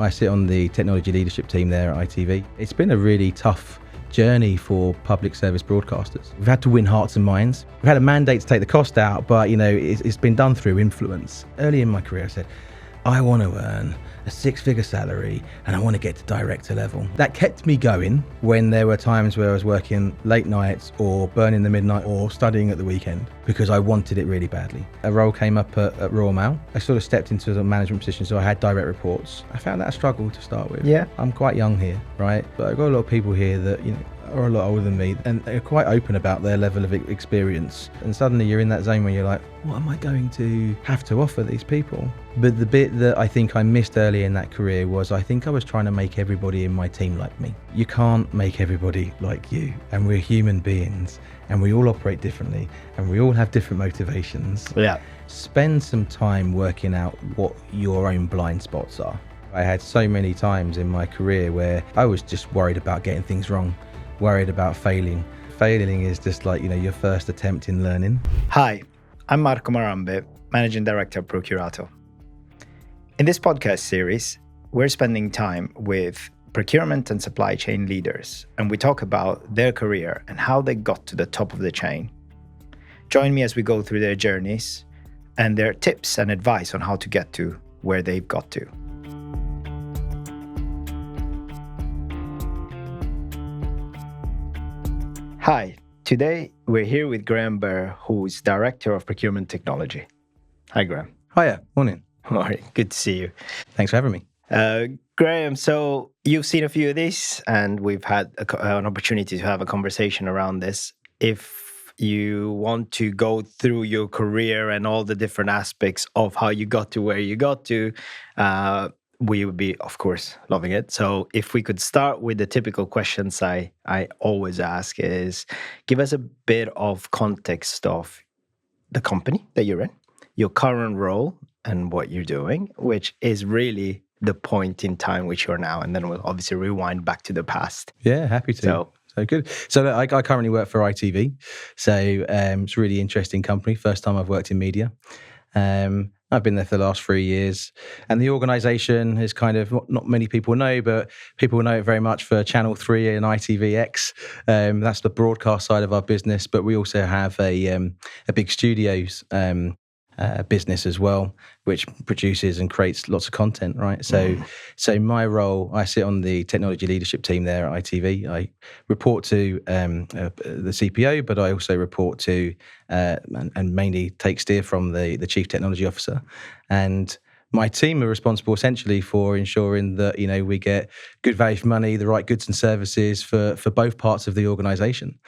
I sit on the technology leadership team there at ITV. It's been a really tough journey for public service broadcasters. We've had to win hearts and minds. We've had a mandate to take the cost out, but it's been done through influence. Early in my career, I said, I want to earn a six-figure salary and I want to get to director level. That kept me going when there were times where I was working late nights or burning the midnight or studying at the weekend because I wanted it really badly. A role came up at Royal Mail. I sort of stepped into a management position, so I had direct reports. I found that a struggle to start with. Yeah. I'm quite young here, right? But I've got a lot of people here that, are a lot older than me and they're quite open about their level of experience. And suddenly you're in that zone where you're like, what am I going to have to offer these people? But the bit that I think I missed early in that career was I think I was trying to make everybody in my team like me. You can't make everybody like you, and we're human beings and we all operate differently and we all have different motivations. Yeah. Spend some time working out what your own blind spots are. I had so many times in my career where I was just worried about getting things wrong, worried about failing. Failing is just like, your first attempt in learning. Hi, I'm Marco Marambe, Managing Director of Procurato. In this podcast series, we're spending time with procurement and supply chain leaders, and we talk about their career and how they got to the top of the chain. Join me as we go through their journeys and their tips and advice on how to get to where they've got to. Hi, today we're here with Graham Burr, who's Director of Procurement Technology. Hi, Graham. Hiya, morning. Morning, good to see you. Thanks for having me. Graham, so you've seen a few of these and we've had an opportunity to have a conversation around this. If you want to go through your career and all the different aspects of how you got to where you got to, we would be, of course, loving it. So if we could start with the typical questions I always ask is, give us a bit of context of the company that you're in, your current role and what you're doing, which is really the point in time which you're now. And then we'll obviously rewind back to the past. Yeah, happy to. So good. So I currently work for ITV. So it's a really interesting company. First time I've worked in media. I've been there for the last 3 years, and the organisation is kind of not many people know, but people know it very much for Channel 3 and ITVX. That's the broadcast side of our business, but we also have a big studios business as well, which produces and creates lots of content, right? So my role, I sit on the technology leadership team there at ITV. I report to the CPO, but I also report to and mainly take steer from the chief technology officer. And my team are responsible essentially for ensuring that we get good value for money, the right goods and services for both parts of the organisation.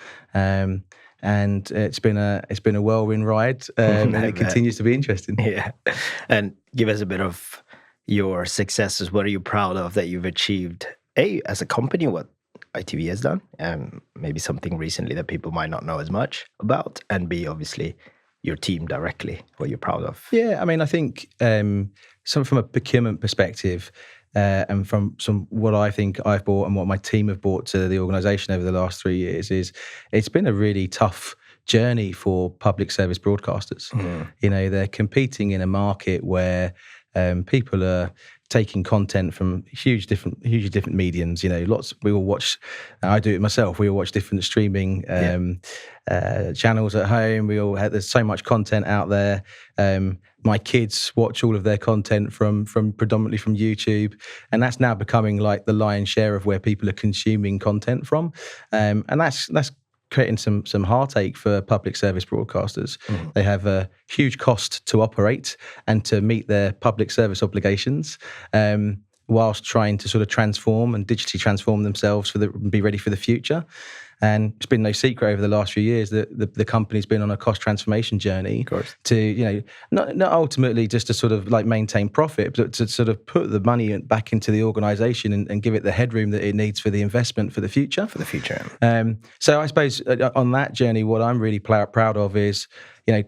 And it's been a whirlwind ride, and it continues to be interesting. Yeah, and give us a bit of your successes. What are you proud of that you've achieved? A, as a company, what ITV has done, and maybe something recently that people might not know as much about. And B, obviously, your team directly, what you're proud of. Yeah, I mean, I think from a procurement perspective. And from what I think I've brought and what my team have brought to the organisation over the last 3 years is it's been a really tough journey for public service broadcasters. They're competing in a market where people are taking content from hugely different mediums. We all watch. I do it myself. We all watch different streaming channels at home. There's so much content out there. My kids watch all of their content from predominantly from YouTube, and that's now becoming like the lion's share of where people are consuming content from, and that's creating some heartache for public service broadcasters. They have a huge cost to operate and to meet their public service obligations, whilst trying to sort of transform and digitally transform themselves be ready for the future. And it's been no secret over the last few years that the company's been on a cost transformation journey to, not ultimately just to sort of like maintain profit, but to sort of put the money back into the organisation and give it the headroom that it needs for the investment for the future. So I suppose on that journey, what I'm really proud of is,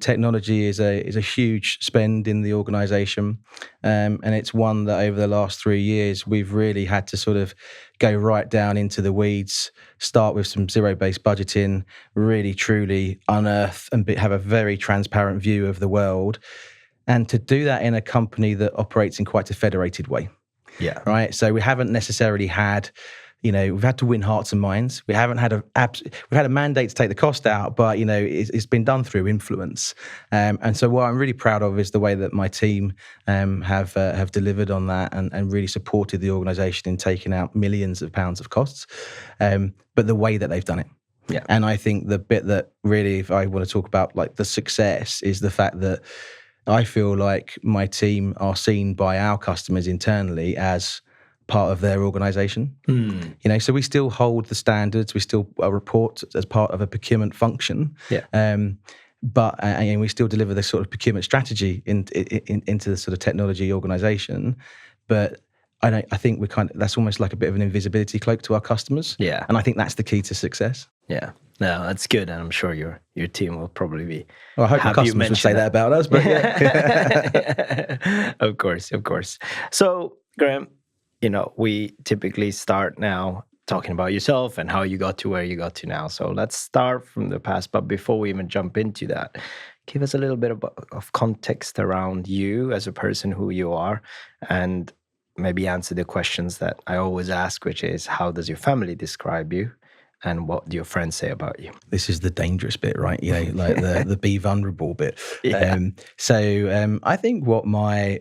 technology is a huge spend in the organisation, and it's one that over the last 3 years we've really had to sort of go right down into the weeds, start with some zero-based budgeting, really truly unearth and have a very transparent view of the world, and to do that in a company that operates in quite a federated way. Yeah. right? So we haven't necessarily had, we've had to win hearts and minds. We haven't had we've had a mandate to take the cost out, but it's been done through influence. And so what I'm really proud of is the way that my team have delivered on that and really supported the organisation in taking out millions of pounds of costs. But the way that they've done it. Yeah. And I think the bit that really, if I want to talk about like the success, is the fact that I feel like my team are seen by our customers internally as part of their organisation. So we still hold the standards, we still report as part of a procurement function. But we still deliver this sort of procurement strategy into the sort of technology organisation. But I think that's almost like a bit of an invisibility cloak to our customers. Yeah. And I think that's the key to success. Yeah. No, that's good. And I'm sure your team will probably be. Well, I hope the customers would say that about us, but yeah. Of course. So, Graham, we typically start now talking about yourself and how you got to where you got to now. So let's start from the past. But before we even jump into that, give us a little bit of context around you as a person, who you are, and maybe answer the questions that I always ask, which is, how does your family describe you? And what do your friends say about you? This is the dangerous bit, right? Like the be vulnerable bit. Yeah. I think what my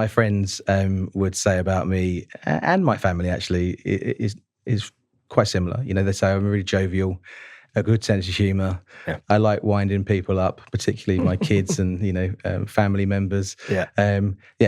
friends would say about me and my family actually is quite similar. They say I'm really jovial, a good sense of humour. Yeah. I like winding people up, particularly my kids and family members. Yeah.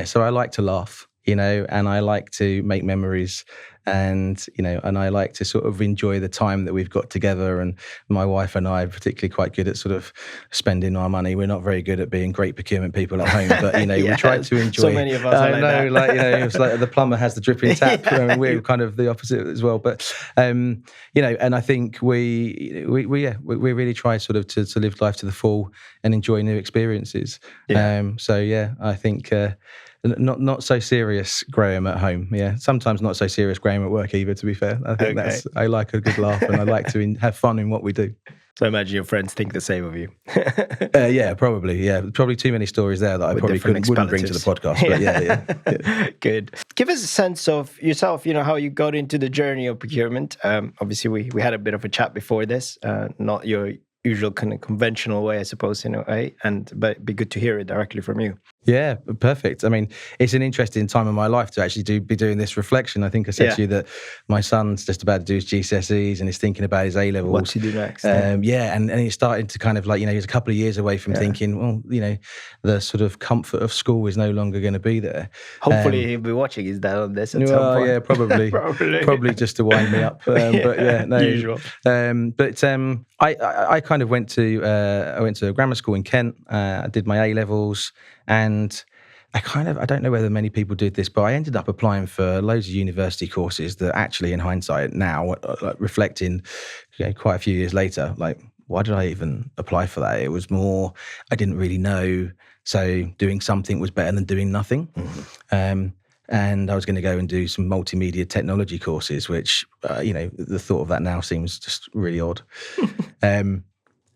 So I like to laugh. And I like to make memories, and I like to sort of enjoy the time that we've got together. And my wife and I are particularly quite good at sort of spending our money. We're not very good at being great procurement people at home, but Yeah. we try to enjoy. So many of us are like that. It's like the plumber has the dripping tap. Yeah. We're kind of the opposite as well. But and I think we really try sort of to live life to the full and enjoy new experiences. Yeah. I think. Not so serious Graham at home. Yeah, sometimes not so serious Graham at work either. To be fair, I think I like a good laugh and I like to have fun in what we do. So I imagine your friends think the same of you. Yeah, probably. Yeah, probably too many stories there that I probably wouldn't bring to the podcast. But yeah. Good. Give us a sense of yourself. How you got into the journey of procurement. Obviously, we had a bit of a chat before this. Not your usual kind of conventional way, I suppose, in a way, but it'd be good to hear it directly from you. Yeah, perfect. I mean, it's an interesting time in my life to actually be doing this reflection. I think I said to you that my son's just about to do his GCSEs and he's thinking about his A-levels. What to do next? And he's starting to kind of like, he's a couple of years away from thinking, well, the sort of comfort of school is no longer going to be there. Hopefully he'll be watching his dad on this at some point. Yeah, probably. Probably just to wind me up. But yeah, no. Usual. I kind of went to a grammar school in Kent. I did my A-levels. And I don't know whether many people did this, but I ended up applying for loads of university courses that actually, in hindsight now, reflecting quite a few years later, like, why did I even apply for that? It was more, I didn't really know. So doing something was better than doing nothing. Mm-hmm. And I was going to go and do some multimedia technology courses, which, the thought of that now seems just really odd.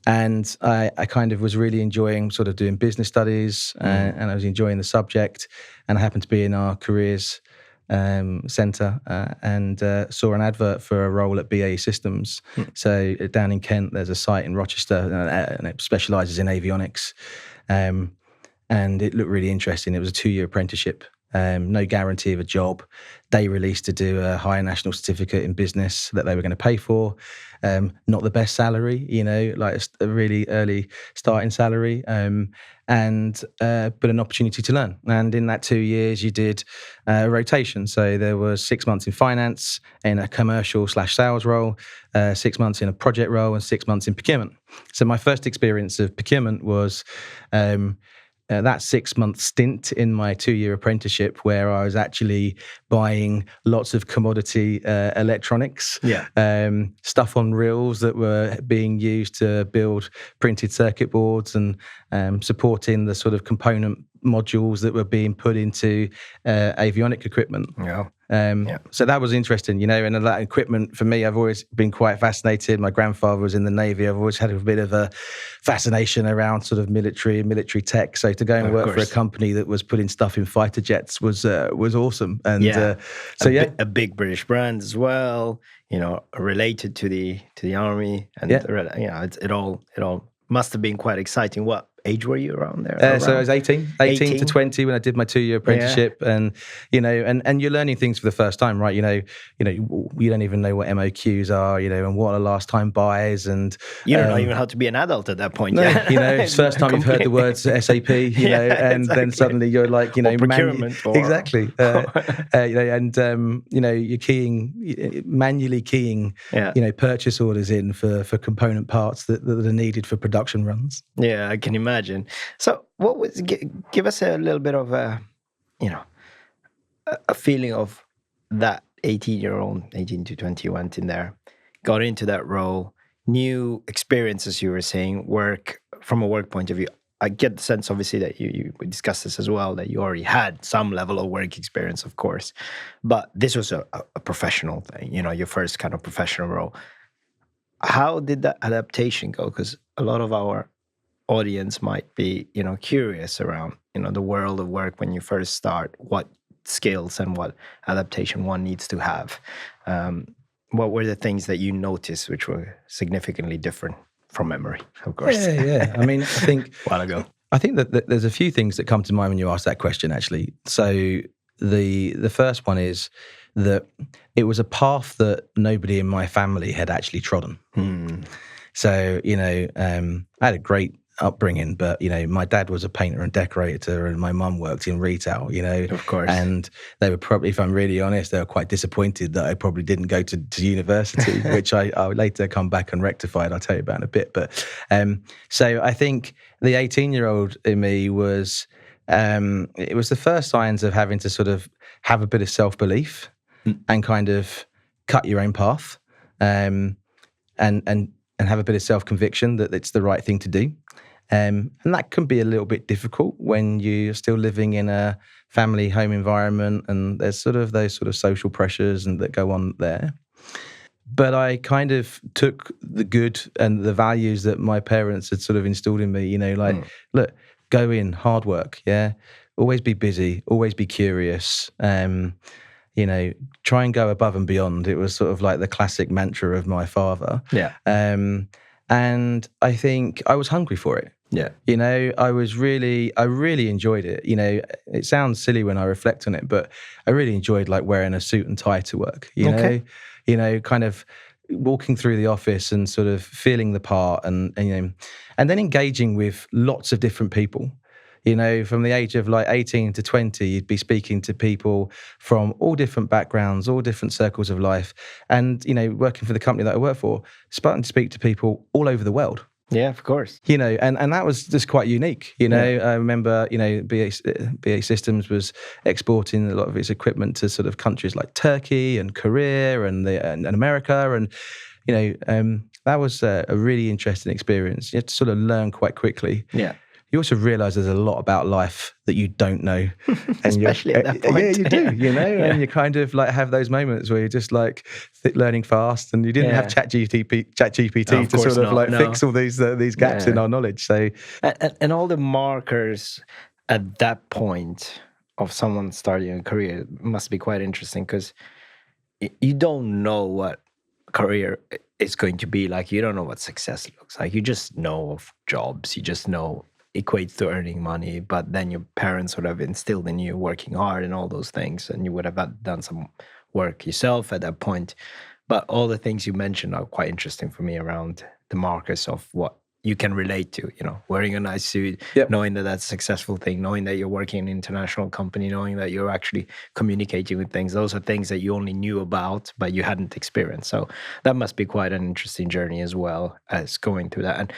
And I kind of was really enjoying sort of doing business studies and I was enjoying the subject. And I happened to be in our careers centre and saw an advert for a role at BAE Systems. So down in Kent, there's a site in Rochester and it specialises in avionics. And it looked really interesting. It was a 2-year apprenticeship. No guarantee of a job. They released to do a higher national certificate in business that they were going to pay for. Not the best salary, like a really early starting salary, but an opportunity to learn. And in that 2 years, you did a rotation. So there was 6 months in finance, in a commercial/sales role, 6 months in a project role, and 6 months in procurement. So my first experience of procurement was that 6-month stint in my 2-year apprenticeship where I was actually buying lots of commodity electronics, stuff on reels that were being used to build printed circuit boards and supporting the sort of component modules that were being put into avionic equipment. Yeah. So that was interesting, and that equipment for me, I've always been quite fascinated. My grandfather was in the Navy. I've always had a bit of a fascination around sort of military tech. So to go and work for a company that was putting stuff in fighter jets was awesome. And a big British brand as well, related to the army, and it all must have been quite exciting. What age were you around there? So I was 18 to 20 when I did my 2-year apprenticeship, and you're learning things for the first time, right? You don't even know what MOQs are, and what are last time buys, and you don't know even how to be an adult at that point. No, it's the first time you've heard the words SAP, and then suddenly you're like, or procurement, exactly, you're manually keying, purchase orders in for component parts that are needed for production runs. Yeah, I can imagine. So, what was? Give us a little bit of a feeling of that 18 to 20, you went in there, got into that role, new experiences. You were saying work from a work point of view. I get the sense, obviously, that we discussed this as well, that you already had some level of work experience, of course, but this was a professional thing. Your first kind of professional role. How did that adaptation go? Because a lot of our audience might be, curious around, the world of work when you first start, what skills and what adaptation one needs to have. What were the things that you noticed which were significantly different from memory, of course? Yeah. I mean, I think a while ago. I think that there's a few things that come to mind when you ask that question, actually. So the first one is that it was a path that nobody in my family had actually trodden. So, I had a great upbringing, but my dad was a painter and decorator, and my mum worked in retail, of course, and they were probably, if I'm really honest, they were quite disappointed that I probably didn't go to university, which I'll later come back and rectified. I'll tell you about in a bit. But so I think the 18-year-old in me was it was the first signs of having to sort of have a bit of self-belief and kind of cut your own path, and have a bit of self-conviction that it's the right thing to do. And that can be a little bit difficult when you're still living in a family home environment, and there's sort of those sort of social pressures and that go on there. But I kind of took the good and the values that my parents had sort of instilled in me, look, go in, hard work, always be busy, always be curious, try and go above and beyond. It was sort of like the classic mantra of my father. Yeah. And I think I was hungry for it. Yeah. I really enjoyed it. It sounds silly when I reflect on it, but I really enjoyed like wearing a suit and tie to work, kind of walking through the office and sort of feeling the part and then engaging with lots of different people. From the age of like 18 to 20, you'd be speaking to people from all different backgrounds, all different circles of life. And, working for the company that I work for, starting to speak to people all over the world. Yeah, of course. And that was just quite unique. I remember, BAE Systems was exporting a lot of its equipment to sort of countries like Turkey and Korea and America. And, that was a really interesting experience. You had to sort of learn quite quickly. Yeah. You also realise there's a lot about life that you don't know. Especially at that point. Yeah, you do, and you kind of like have those moments where you're just like learning fast, and you didn't have ChatGPT to sort of fix all these gaps in our knowledge. So, and all the markers at that point of someone starting a career must be quite interesting, because you don't know what career is going to be like. You don't know what success looks like. You just know of jobs. You just know equates to earning money, but then your parents would have instilled in you working hard and all those things, and you would have done some work yourself at that point. But all the things you mentioned are quite interesting for me around the markers of what you can relate to, wearing a nice suit, knowing that that's a successful thing, knowing that you're working in an international company, knowing that you're actually communicating with things. Those are things that you only knew about, but you hadn't experienced. So that must be quite an interesting journey as well as going through that. And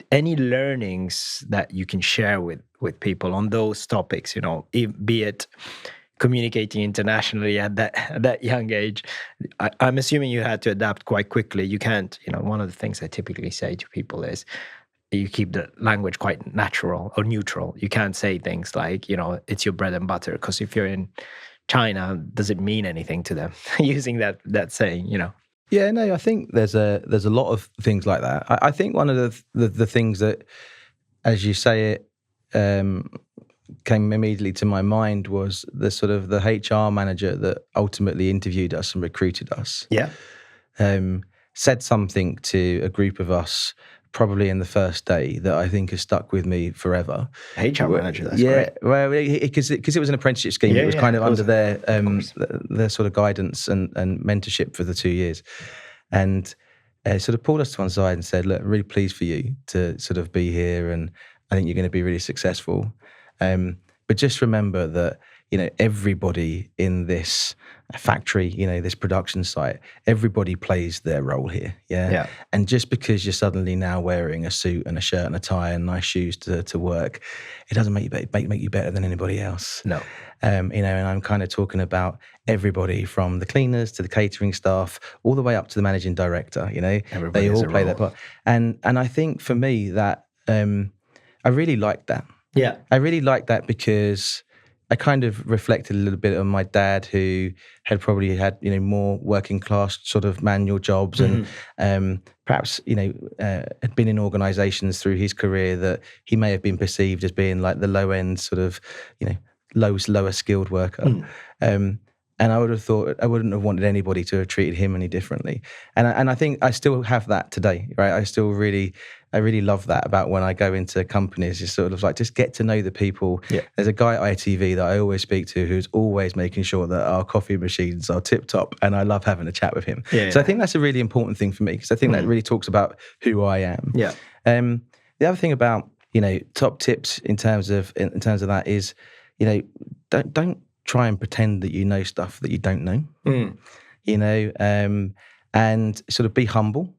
any learnings that you can share with people on those topics, be it communicating internationally at that young age. I'm assuming you had to adapt quite quickly. You can't, one of the things I typically say to people is, you keep the language quite natural or neutral. You can't say things like, it's your bread and butter, because if you're in China, does it mean anything to them using that saying, Yeah, no, I think there's a lot of things like that. I think one of the things that, as you say it, came immediately to my mind was the sort of the HR manager that ultimately interviewed us and recruited us. Yeah. Said something to a group of us probably in the first day that I think has stuck with me forever. HR manager, that's great. great. Well, because it was an apprenticeship scheme. Yeah, it was kind of under of their sort of guidance and mentorship for the 2 years. And sort of pulled us to one side and said, look, I'm really pleased for you to sort of be here, and I think you're going to be really successful. But just remember that, everybody in this factory, this production site, everybody plays their role here. Yeah. And just because you're suddenly now wearing a suit and a shirt and a tie and nice shoes to work, it doesn't make you better than anybody else. No. And I'm kind of talking about everybody from the cleaners to the catering staff, all the way up to the managing director. Everybody they all play their part. And I think for me that I really like that. Yeah. I really like that because I kind of reflected a little bit on my dad, who had probably had, more working class sort of manual jobs, and perhaps, had been in organisations through his career that he may have been perceived as being like the low end sort of, lower skilled worker. And I would have thought, I wouldn't have wanted anybody to have treated him any differently. And I think I still have that today, right? I really love that about when I go into companies, is sort of like, just get to know the people. Yeah. There's a guy at ITV that I always speak to who's always making sure that our coffee machines are tip top, and I love having a chat with him. Yeah. So I think that's a really important thing for me, because I think that really talks about who I am. Yeah. The other thing about, top tips in terms of that is, don't try and pretend that you know stuff that you don't know. And sort of be humble.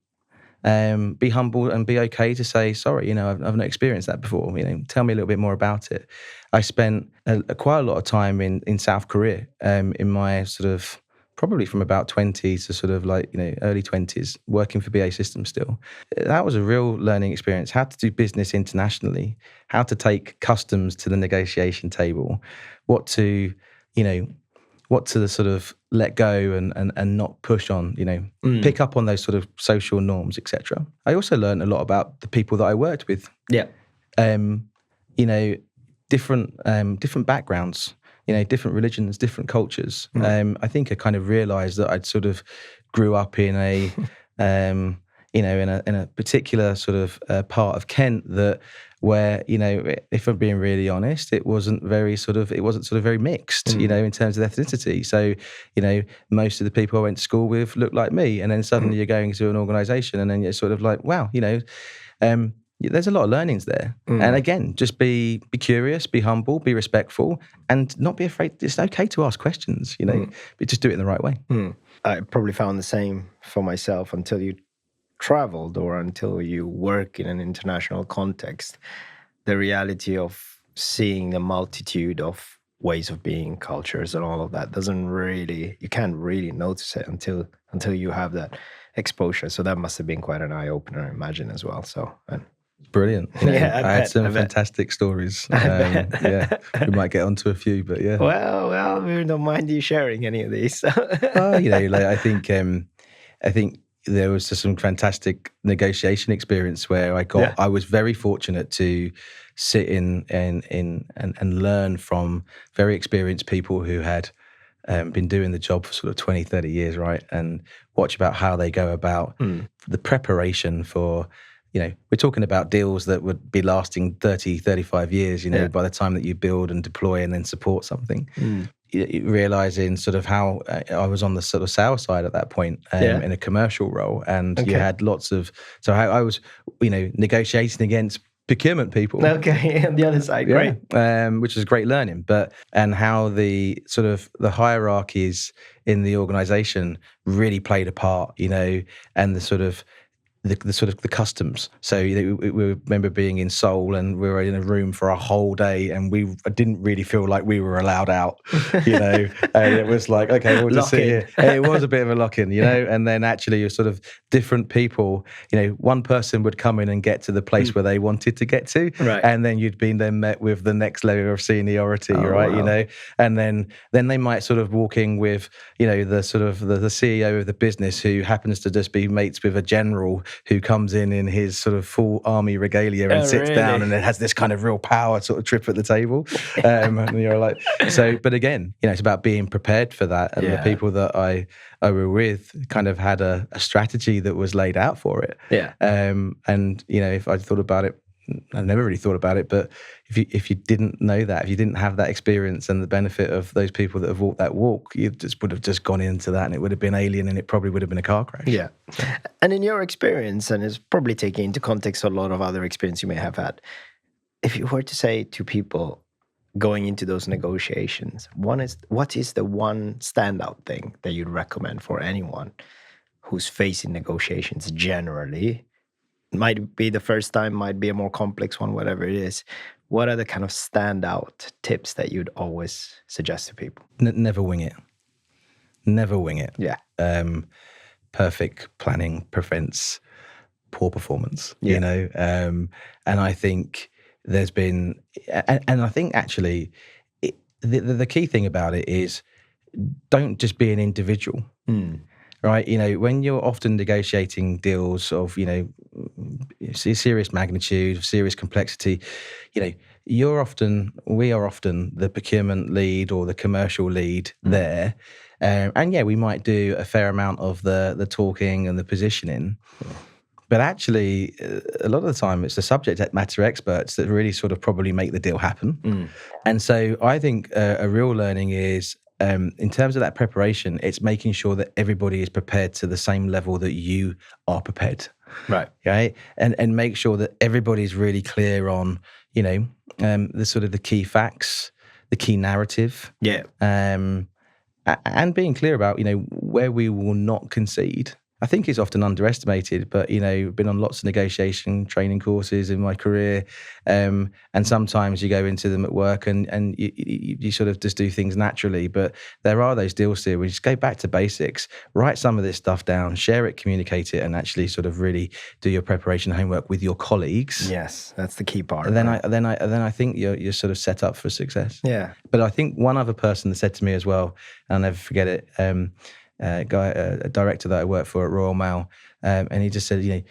Be humble and be okay to say, sorry, I've not experienced that before. Tell me a little bit more about it. I spent quite a lot of time in South Korea, in my sort of, probably from about 20 to sort of like, early 20s, working for BA Systems still. That was a real learning experience, how to do business internationally, how to take customs to the negotiation table, what to sort of let go and not push on, pick up on those sort of social norms, etc. I also learned a lot about the people that I worked with. Yeah. Different backgrounds, different religions, different cultures. I think I kind of realised that I'd sort of grew up in a, in a particular sort of part of Kent where, if I'm being really honest, it wasn't sort of very mixed, in terms of ethnicity. So, most of the people I went to school with looked like me, and then suddenly you're going to an organisation, and then you're sort of like, wow, there's a lot of learnings there. And again, just be curious, be humble, be respectful, and not be afraid. It's okay to ask questions, but just do it in the right way. I probably found the same for myself until you traveled or until you work in an international context. The reality of seeing the multitude of ways of being, cultures, and all of that you can't really notice it until you have that exposure. So that must have been quite an eye opener, I imagine, as well. So brilliant. I had some fantastic stories. We might get onto a few, but yeah. Well, we don't mind you sharing any of these. I think there was just some fantastic negotiation experience where I was very fortunate to sit in and learn from very experienced people who had been doing the job for sort of 20, 30 years, right? And watch about how they go about the preparation for, we're talking about deals that would be lasting 30, 35 years, by the time that you build and deploy and then support something. Realizing sort of how I was on the sort of sales side at that point, in a commercial role, and you had lots of, so I was, negotiating against procurement people. Okay, on the other side, great. Which was great learning, and how the sort of the hierarchies in the organisation really played a part, and the sort of the sort of the customs. So we remember being in Seoul, and we were in a room for a whole day, and we didn't really feel like we were allowed out. And it was like, okay, we'll just sit here. It was a bit of a lock-in, and then actually you're sort of different people. One person would come in and get to the place where they wanted to get to, right. and then you'd been then met with the next level of seniority, right? Wow. And then they might sort of walk in with the sort of the CEO of the business, who happens to just be mates with a general who comes in his sort of full army regalia and sits down, and it has this kind of real power sort of trip at the table. And you're like, but again, it's about being prepared for that. And the people that I were with kind of had a strategy that was laid out for it. Yeah. And if I thought about it, I've never really thought about it, but if you didn't know that, if you didn't have that experience and the benefit of those people that have walked that walk, you just would have just gone into that, and it would have been alien, and it probably would have been a car crash. Yeah. And in your experience, and it's probably taking into context a lot of other experience you may have had, if you were to say to people going into those negotiations, what is the one standout thing that you'd recommend for anyone who's facing negotiations generally? Might be the first time, might be a more complex one, whatever it is. What are the kind of standout tips that you'd always suggest to people? Never wing it. Never wing it. Yeah. Perfect planning prevents poor performance, and I think there's been, and I think actually the key thing about it is don't just be an individual. Right, when you're often negotiating deals of, serious magnitude, serious complexity, we are often the procurement lead or the commercial lead there. And we might do a fair amount of the talking and the positioning. But actually, a lot of the time, it's the subject matter experts that really sort of probably make the deal happen. And so I think a real learning is, in terms of that preparation, it's making sure that everybody is prepared to the same level that you are prepared. Right. Okay. And make sure that everybody's really clear on, the sort of the key facts, the key narrative. Yeah. And being clear about, where we will not concede. I think it's often underestimated, but, been on lots of negotiation training courses in my career. And sometimes you go into them at work and you sort of just do things naturally. But there are those deals here where you just go back to basics, write some of this stuff down, share it, communicate it, and actually sort of really do your preparation homework with your colleagues. Yes, that's the key part. And then I think you're sort of set up for success. Yeah. But I think one other person that said to me as well, and I'll never forget it, a director that I worked for at Royal Mail, and he just said,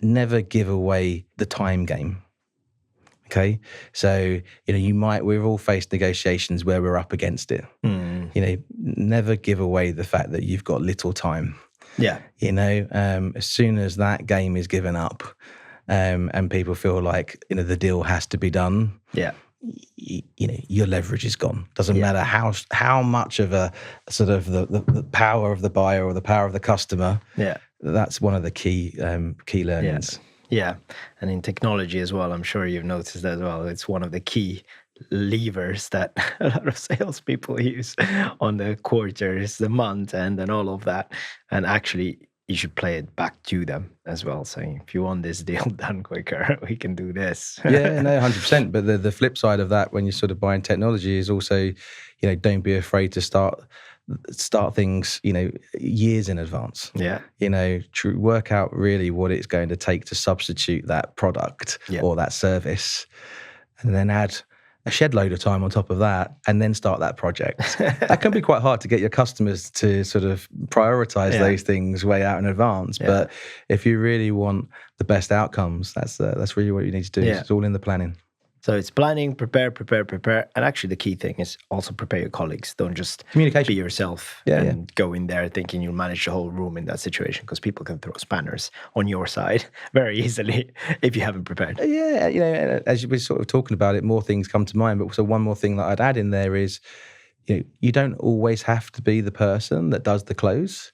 never give away the time game. Okay, so we've all faced negotiations where we're up against it. Never give away the fact that you've got little time. Yeah, as soon as that game is given up, and people feel like the deal has to be done. Yeah. Your leverage is gone. Doesn't matter how much of a sort of the power of the buyer or the power of the customer. Yeah, that's one of the key learnings. Yeah, and in technology as well, I'm sure you've noticed that as well. It's one of the key levers that a lot of salespeople use on the quarters, the month, and all of that. And actually, you should play it back to them as well, saying, if you want this deal done quicker, we can do this. Yeah, no, 100%. But the flip side of that, when you're sort of buying technology, is also, don't be afraid to start things, years in advance. Yeah. Work out really what it's going to take to substitute that product or that service, and then add a shed load of time on top of that, and then start that project. That can be quite hard to get your customers to sort of prioritize those things way out in advance. Yeah. But if you really want the best outcomes, that's really what you need to do. Yeah. It's all in the planning. So it's planning, prepare. And actually the key thing is also prepare your colleagues. Don't just be yourself and go in there thinking you'll manage the whole room in that situation, because people can throw spanners on your side very easily if you haven't prepared. Yeah, as you were sort of talking about it, more things come to mind. But also one more thing that I'd add in there is, you don't always have to be the person that does the close.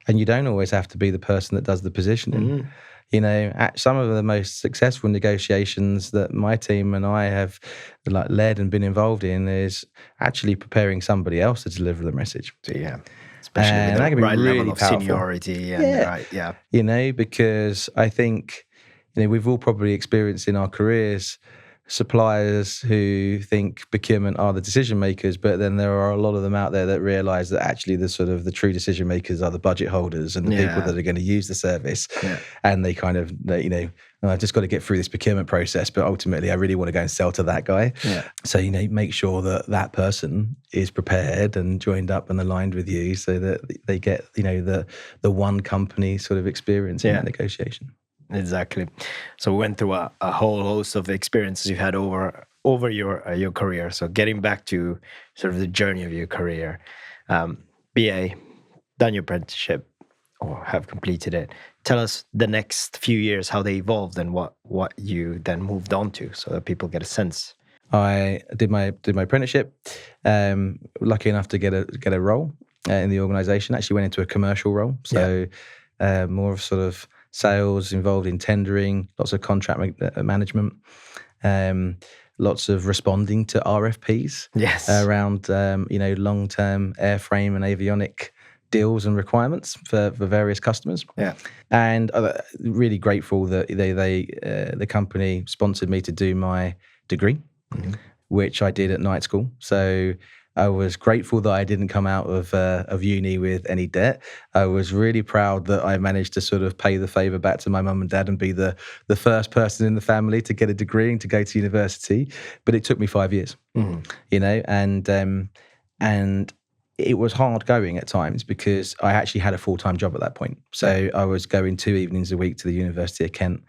and you don't always have to be the person that does the positioning. You know, at some of the most successful negotiations that my team and I have like led and been involved in is actually preparing somebody else to deliver the message. So, yeah, especially with And that the can be right really level of powerful. seniority and Yeah. right, yeah. You know, because I think, you know, we've all probably experienced in our careers suppliers who think procurement are the decision makers, but then there are a lot of them out there that realize that actually the sort of the true decision makers are the budget holders and the people that are going to use the service. And they kind of, you know, I just got to get through this procurement process, but ultimately I really want to go and sell to that guy. So, you know, make sure that that person is prepared and joined up and aligned with you so that they get, you know, the one company sort of experience in that negotiation. Exactly. So we went through a whole host of experiences you've had over your career. So getting back to sort of the journey of your career, BA, done your apprenticeship or have completed it. Tell us the next few years, how they evolved and what you then moved on to so that people get a sense. I did my apprenticeship. Lucky enough to get a role in the organisation. Actually went into a commercial role. So more of sort of sales, involved in tendering, lots of contract management, lots of responding to RFPs around you know, long-term airframe and avionic deals and requirements for various customers. And really grateful that the company sponsored me to do my degree, which I did at night school. So I was grateful that I didn't come out of uni with any debt. I was really proud that I managed to sort of pay the favour back to my mum and dad and be the first person in the family to get a degree and to go to university. But it took me 5 years, you know, and it was hard going at times because I actually had a full-time job at that point. So I was going 2 evenings a week to the University of Kent,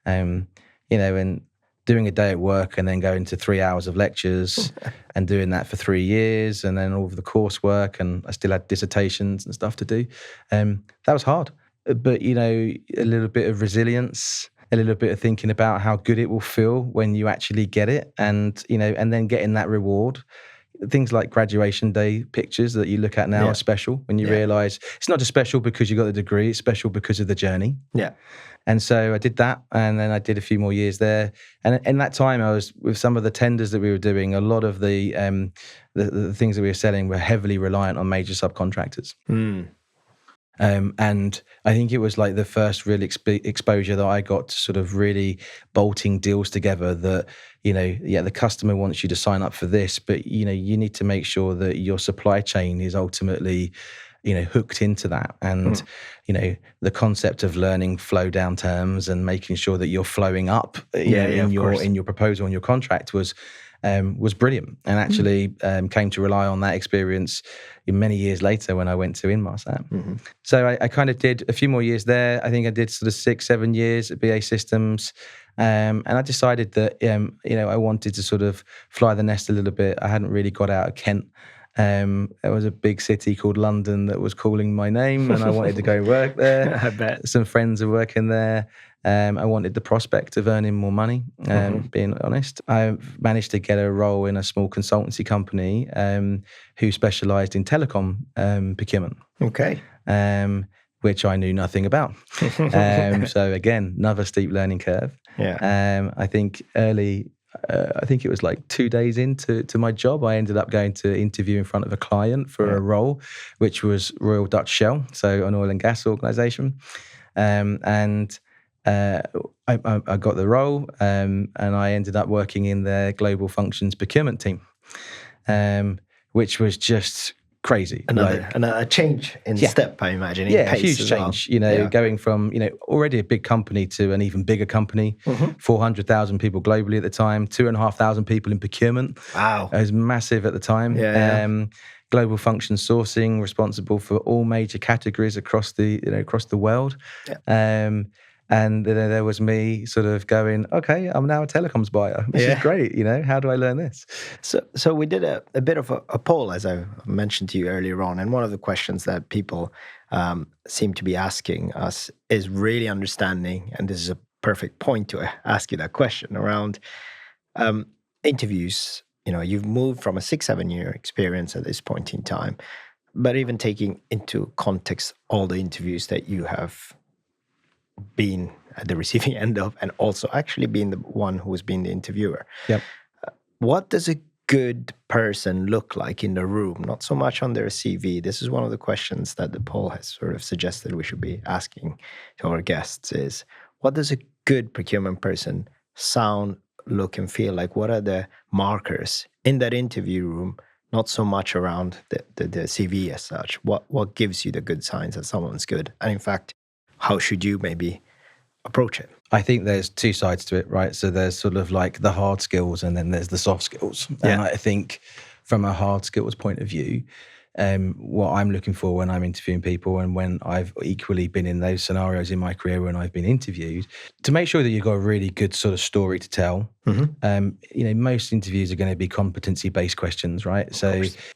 you know, and doing a day at work and then going to 3 hours of lectures and doing that for 3 years and then all of the coursework, and I still had dissertations and stuff to do. That was hard. But, you know, a little bit of resilience, a little bit of thinking about how good it will feel when you actually get it and, you know, and then getting that reward. Things like graduation day pictures that you look at now are special when you realise it's not just special because you got the degree, it's special because of the journey. And so I did that, and then I did a few more years there. And in that time, I was with some of the tenders that we were doing. A lot of the things that we were selling were heavily reliant on major subcontractors. And I think it was like the first real exposure that I got to sort of really bolting deals together that, you know, the customer wants you to sign up for this, but, you know, you need to make sure that your supply chain is ultimately, you know, hooked into that. And, you know, the concept of learning flow down terms and making sure that you're flowing up in your proposal and your contract was brilliant, and actually came to rely on that experience many years later when I went to Inmarsat. So I kind of did a few more years there. I think I did sort of 6-7 years at BA Systems. And I decided that, you know, I wanted to sort of fly the nest a little bit. I hadn't really got out of Kent. There was a big city called London that was calling my name, and I wanted to go work there. I bet. Some friends are working there. I wanted the prospect of earning more money, being honest. I managed to get a role in a small consultancy company who specialised in telecom procurement. Which I knew nothing about. So again, another steep learning curve. I think I think it was like 2 days into my job, I ended up going to interview in front of a client for a role, which was Royal Dutch Shell, so an oil and gas organisation. I got the role, and I ended up working in their global functions procurement team, which was just crazy. Another change in step, I imagine. Yeah, a huge change. You know, going from, you know, already a big company to an even bigger company. 400,000 people globally at the time, 2,500 people in procurement. Wow, it was massive at the time. Global function sourcing, responsible for all major categories across the world. And then there was me sort of going, okay, I'm now a telecoms buyer. This is great. You know, how do I learn this? So we did a bit of a poll, as I mentioned to you earlier on. And one of the questions that people seem to be asking us is really understanding, and this is a perfect point to ask you that question, around interviews. You know, you've moved from a 6-7 year experience at this point in time. But even taking into context all the interviews that you have been at the receiving end of, and also actually being the one who's been the interviewer. Yep. What does a good person look like in the room? Not so much on their CV. This is one of the questions that the poll has sort of suggested we should be asking to our guests is, what does a good procurement person sound, look, and feel like? What are the markers in that interview room? Not so much around the CV as such. What gives you the good signs that someone's good? And in fact, how should you maybe approach it? I think there's two sides to it, right? So there's sort of like the hard skills and then there's the soft skills. And I think from a hard skills point of view, what I'm looking for when I'm interviewing people, and when I've equally been in those scenarios in my career when I've been interviewed, to make sure that you've got a really good sort of story to tell. Most interviews are going to be competency-based questions, right?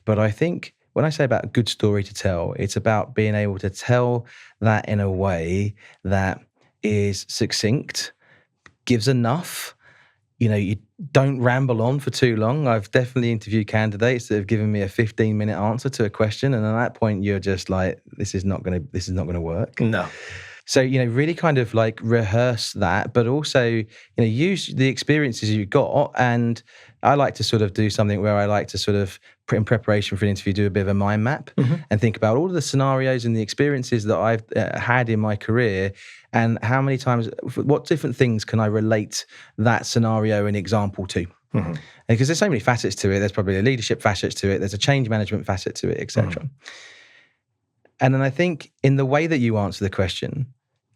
But I think when I say about a good story to tell, it's about being able to tell that in a way that is succinct, gives enough. You don't ramble on for too long. I've definitely interviewed candidates that have given me a 15-minute answer to a question, and at that point, you're just like, this is not going to work. No. So, really kind of like rehearse that, but also, use the experiences you've got. And I like to sort of do something where I like to sort of, in preparation for an interview, do a bit of a mind map and think about all of the scenarios and the experiences that I've had in my career, and how many times, what different things can I relate that scenario and example to? Because there's so many facets to it. There's probably a leadership facet to it. There's a change management facet to it, etc. And then I think in the way that you answer the question,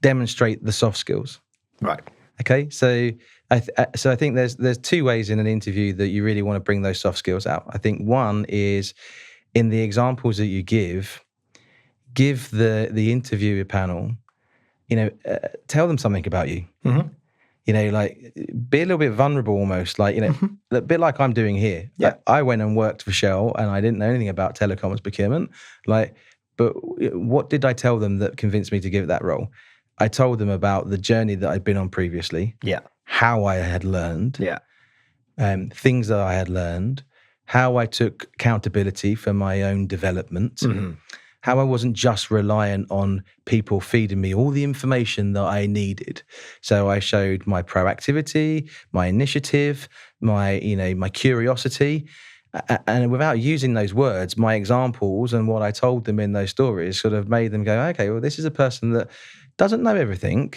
demonstrate the soft skills. Right. Okay. So I think there's two ways in an interview that you really want to bring those soft skills out. I think one is in the examples that you give the interviewer panel, tell them something about you. Like be a little bit vulnerable almost, like, a bit like I'm doing here. Yeah. Like, I went and worked for Shell and I didn't know anything about telecoms procurement. But what did I tell them that convinced me to give that role? I told them about the journey that I'd been on previously. Yeah. How I had learned. Yeah. Things that I had learned. How I took accountability for my own development. How I wasn't just reliant on people feeding me all the information that I needed. So I showed my proactivity, my initiative, my curiosity. And without using those words, my examples and what I told them in those stories sort of made them go, okay, well, this is a person that doesn't know everything,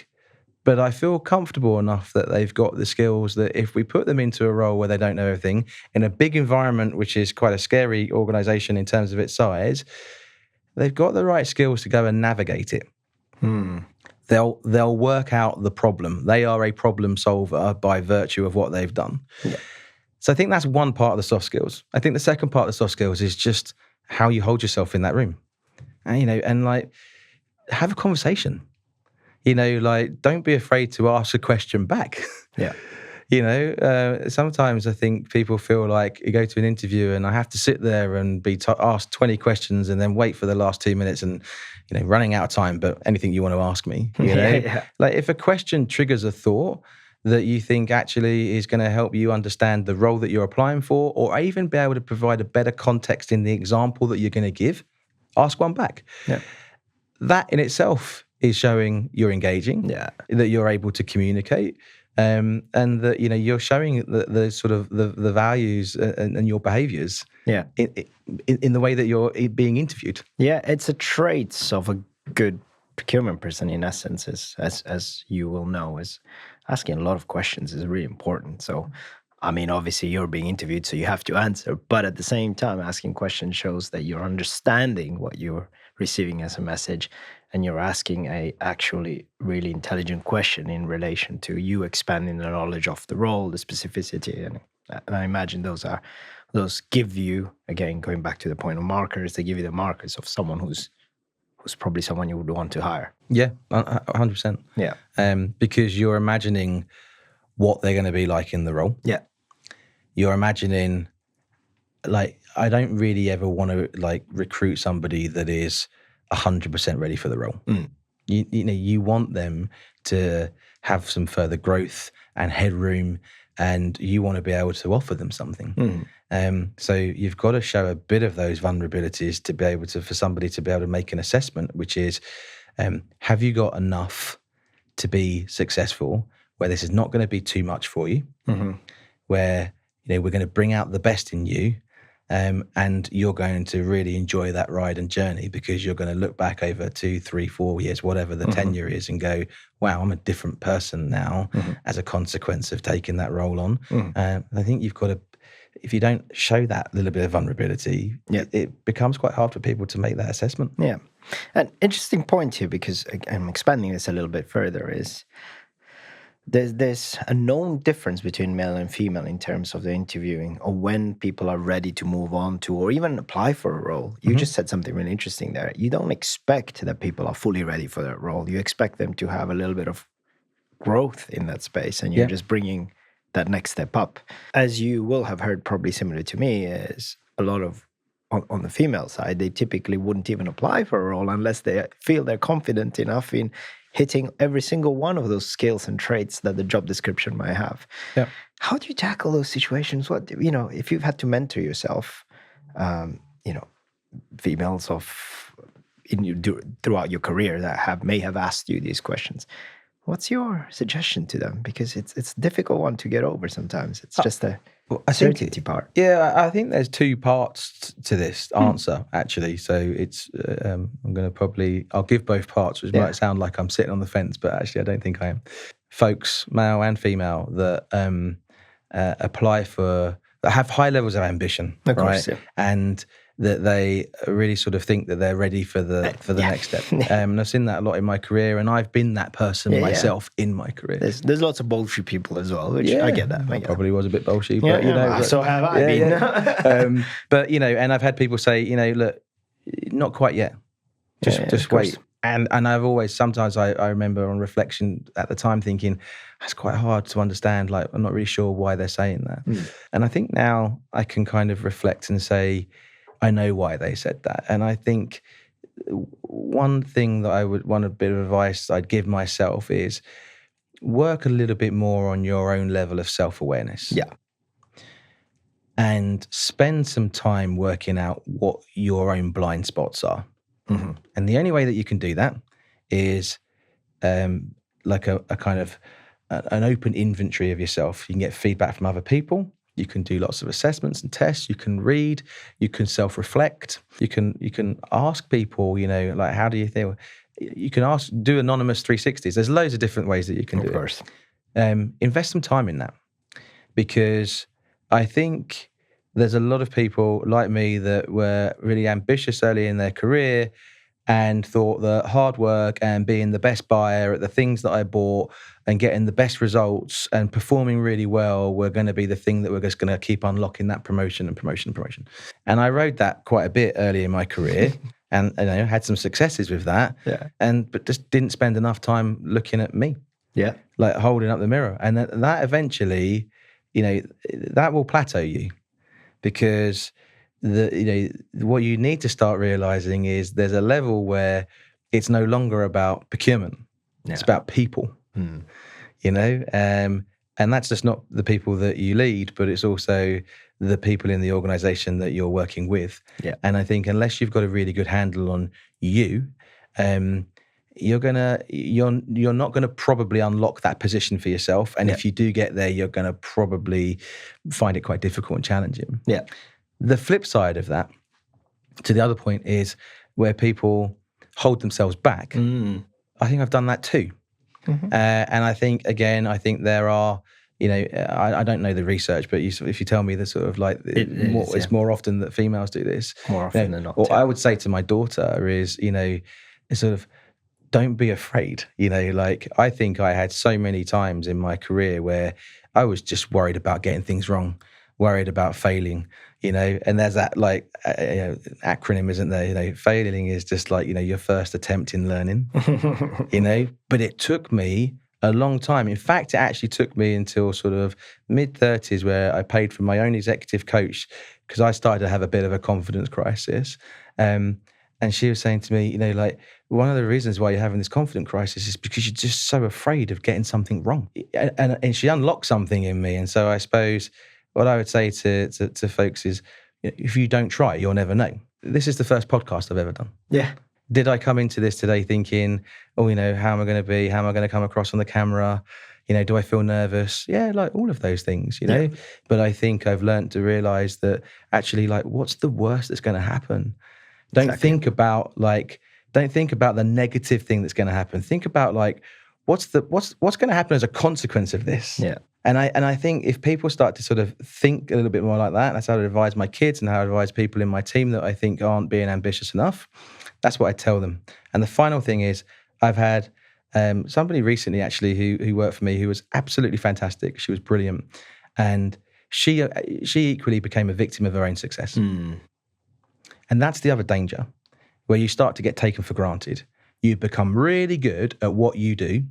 but I feel comfortable enough that they've got the skills that if we put them into a role where they don't know everything, in a big environment, which is quite a scary organization in terms of its size, they've got the right skills to go and navigate it. They'll work out the problem. They are a problem solver by virtue of what they've done. Yeah. So I think that's one part of the soft skills. I think the second part of the soft skills is just how you hold yourself in that room. And like, have a conversation. Don't be afraid to ask a question back. Yeah. Sometimes I think people feel like you go to an interview and I have to sit there and be asked 20 questions and then wait for the last 2 minutes and, running out of time, but anything you want to ask me, Like if a question triggers a thought that you think actually is going to help you understand the role that you're applying for, or even be able to provide a better context in the example that you're going to give, ask one back. Yeah. That in itself is showing you're engaging, that you're able to communicate, and that you're showing the sort of the values and your behaviours in the way that you're being interviewed. Yeah, it's a trait of a good procurement person in essence, as you will know, is asking a lot of questions is really important. So, I mean, obviously you're being interviewed, so you have to answer, but at the same time, asking questions shows that you're understanding what you're receiving as a message, and you're asking a actually really intelligent question in relation to you expanding the knowledge of the role, the specificity, and I imagine those give you, again, going back to the point of markers, they give you the markers of someone who's probably someone you would want to hire. Yeah, 100%. Yeah. Because you're imagining what they're going to be like in the role. Yeah. You're imagining, like, I don't really ever want to like recruit somebody that is 100% ready for the role. You want them to have some further growth and headroom and you want to be able to offer them something. So you've got to show a bit of those vulnerabilities to be able to, for somebody to be able to make an assessment, which is, have you got enough to be successful, where this is not going to be too much for you, where we're going to bring out the best in you, and you're going to really enjoy that ride and journey, because you're going to look back over 2, 3, 4 years, whatever the tenure is, and go, wow, I'm a different person now as a consequence of taking that role on. I think you've got to, if you don't show that little bit of vulnerability, it becomes quite hard for people to make that assessment. Yeah. An interesting point here, because I'm expanding this a little bit further, is there's a known difference between male and female in terms of the interviewing, or when people are ready to move on to, or even apply for a role. You just said something really interesting there. You don't expect that people are fully ready for that role. You expect them to have a little bit of growth in that space, and you're just bringing that next step up. As you will have heard, probably similar to me, is a lot of, on the female side, they typically wouldn't even apply for a role unless they feel they're confident enough in hitting every single one of those skills and traits that the job description might have. Yeah. How do you tackle those situations? What, if you've had to mentor yourself, females throughout your career that may have asked you these questions, what's your suggestion to them? Because it's a difficult one to get over sometimes. It's just a certainty part. Yeah, I think there's 2 parts to this answer, actually. So it's, I'm going to I'll give both parts, which might sound like I'm sitting on the fence, but actually I don't think I am. Folks, male and female, that apply for, that have high levels of ambition, of course, right? And that they really sort of think that they're ready for the next step. And I've seen that a lot in my career, and I've been that person myself in my career. There's lots of bullshit people as well, which I get that. I probably was a bit bullshit, but so have I been. But and I've had people say, look, not quite yet. Just wait. And I've always, sometimes I remember on reflection at the time thinking, that's quite hard to understand. Like, I'm not really sure why they're saying that. And I think now I can kind of reflect and say, I know why they said that. And I think one thing that one bit of advice I'd give myself is work a little bit more on your own level of self-awareness. Yeah. And spend some time working out what your own blind spots are. And the only way that you can do that is like a kind of an open inventory of yourself. You can get feedback from other people. You can do lots of assessments and tests. You can read. You can self-reflect. You can ask people, like, how do you think? You can do anonymous 360s. There's loads of different ways that you can do it. Of course. Invest some time in that, because I think there's a lot of people like me that were really ambitious early in their career and thought that hard work and being the best buyer at the things that I bought and getting the best results and performing really well were going to be the thing that we're just going to keep unlocking that promotion. And I rode that quite a bit early in my career and had some successes with that. Yeah. But just didn't spend enough time looking at me. Yeah. Like holding up the mirror. And that eventually, that will plateau you, because what you need to start realizing is there's a level where it's no longer about procurement. Yeah. It's about people, and that's just not the people that you lead, but it's also the people in the organization that you're working with. Yeah. And I think unless you've got a really good handle on you, you're not gonna probably unlock that position for yourself. And if you do get there, you're gonna probably find it quite difficult and challenging. Yeah. The flip side of that, to the other point, is where people hold themselves back. I think I've done that too. And I think there are, I don't know the research, but if you tell me the sort of like, it's more often that females do this. More often than not. What I would say to my daughter is, sort of, don't be afraid. Like, I think I had so many times in my career where I was just worried about getting things wrong, worried about failing, and there's that like acronym, isn't there? Failing is just like, your first attempt in learning, but it took me a long time. In fact, it actually took me until sort of mid-30s where I paid for my own executive coach, because I started to have a bit of a confidence crisis. And she was saying to me, you know, like, one of the reasons why you're having this confidence crisis is because you're just so afraid of getting something wrong. And she unlocked something in me. And so I suppose what I would say to folks is, you know, if you don't try, you'll never know. This is the first podcast I've ever done. Yeah. Did I come into this today thinking, oh, you know, how am I going to be? How am I going to come across on the camera? You know, do I feel nervous? Yeah, like all of those things, you know. Yeah. But I think I've learned to realize that actually, like, what's the worst that's going to happen? Don't think about the negative thing that's going to happen. Think about like what's going to happen as a consequence of this. Yeah. And I think if people start to sort of think a little bit more like that, that's how I advise my kids and how I advise people in my team that I think aren't being ambitious enough. That's what I tell them. And the final thing is, I've had somebody recently actually who worked for me who was absolutely fantastic. She was brilliant, and she equally became a victim of her own success. And that's the other danger, where you start to get taken for granted. You become really good at what you do,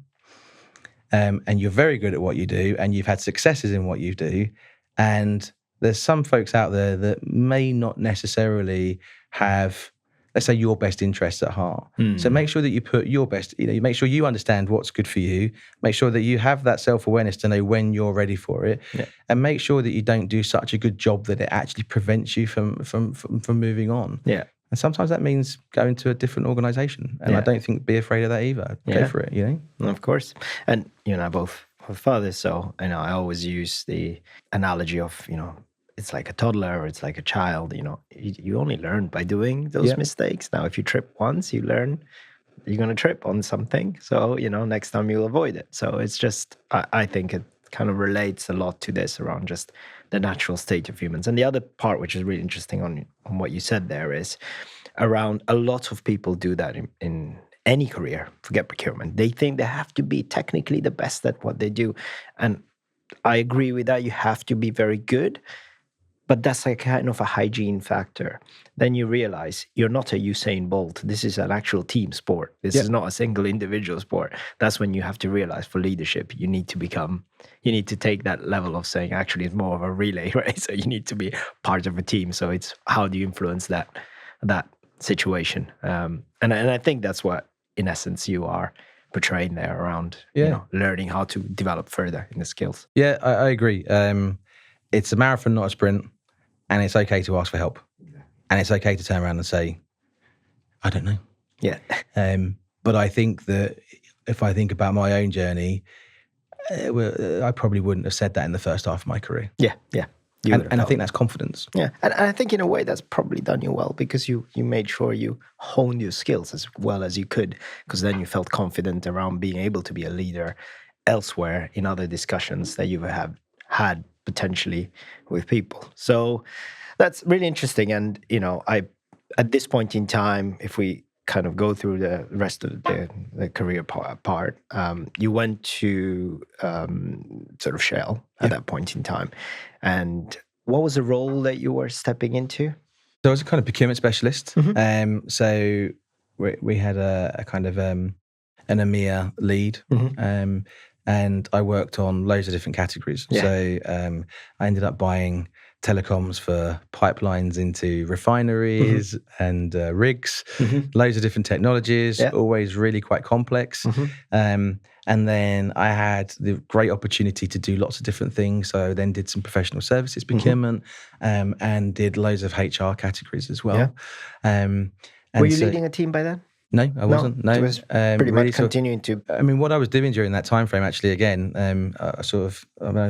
and you're very good at what you do, and you've had successes in what you do. And there's some folks out there that may not necessarily have, let's say, your best interests at heart. So make sure that you put your best, you know, you make sure you understand what's good for you, make sure that you have that self-awareness to know when you're ready for it, and make sure that you don't do such a good job that it actually prevents you from moving on. Yeah. And sometimes that means going to a different organization. And I don't think be afraid of that either. Go for it, you know? Of course. And you and I both have fathers, so you know, I always use the analogy of, you know, it's like a toddler or it's like a child, you know, you only learn by doing those mistakes. Now, if you trip once, you learn you're going to trip on something. So, you know, next time you'll avoid it. So it's just, I think it kind of relates a lot to this around just the natural state of humans. And the other part, which is really interesting on what you said there, is around a lot of people do that in any career, forget procurement. They think they have to be technically the best at what they do. And I agree with that. You have to be very good. But that's like kind of a hygiene factor. Then you realize you're not a Usain Bolt. This is an actual team sport. This is not a single individual sport. That's when you have to realize for leadership, you need to take that level of saying, actually, it's more of a relay, right? So you need to be part of a team. So it's how do you influence that situation? And I think that's what, in essence, you are portraying there around, you know, learning how to develop further in the skills. Yeah, I agree. It's a marathon, not a sprint. And it's okay to ask for help. And it's okay to turn around and say, I don't know. Yeah. But I think that if I think about my own journey, I probably wouldn't have said that in the first half of my career. Yeah. And I think that's confidence. Yeah. And I think in a way that's probably done you well, because you made sure you honed your skills as well as you could, because then you felt confident around being able to be a leader elsewhere in other discussions that you have had potentially with people. So that's really interesting. And, you know, at this point in time, if we kind of go through the rest of the career part, you went to sort of Shell at that point in time. And what was the role that you were stepping into? So I was a kind of procurement specialist. So we had a kind of an EMEA lead. And I worked on loads of different categories. Yeah. So I ended up buying telecoms for pipelines into refineries and rigs, loads of different technologies, always really quite complex. And then I had the great opportunity to do lots of different things. So I then did some professional services procurement and did loads of HR categories as well. Yeah. Were you leading a team by then? No, I wasn't. No, it was pretty much continuing to. I mean, what I was doing during that time frame, actually, again, I'm a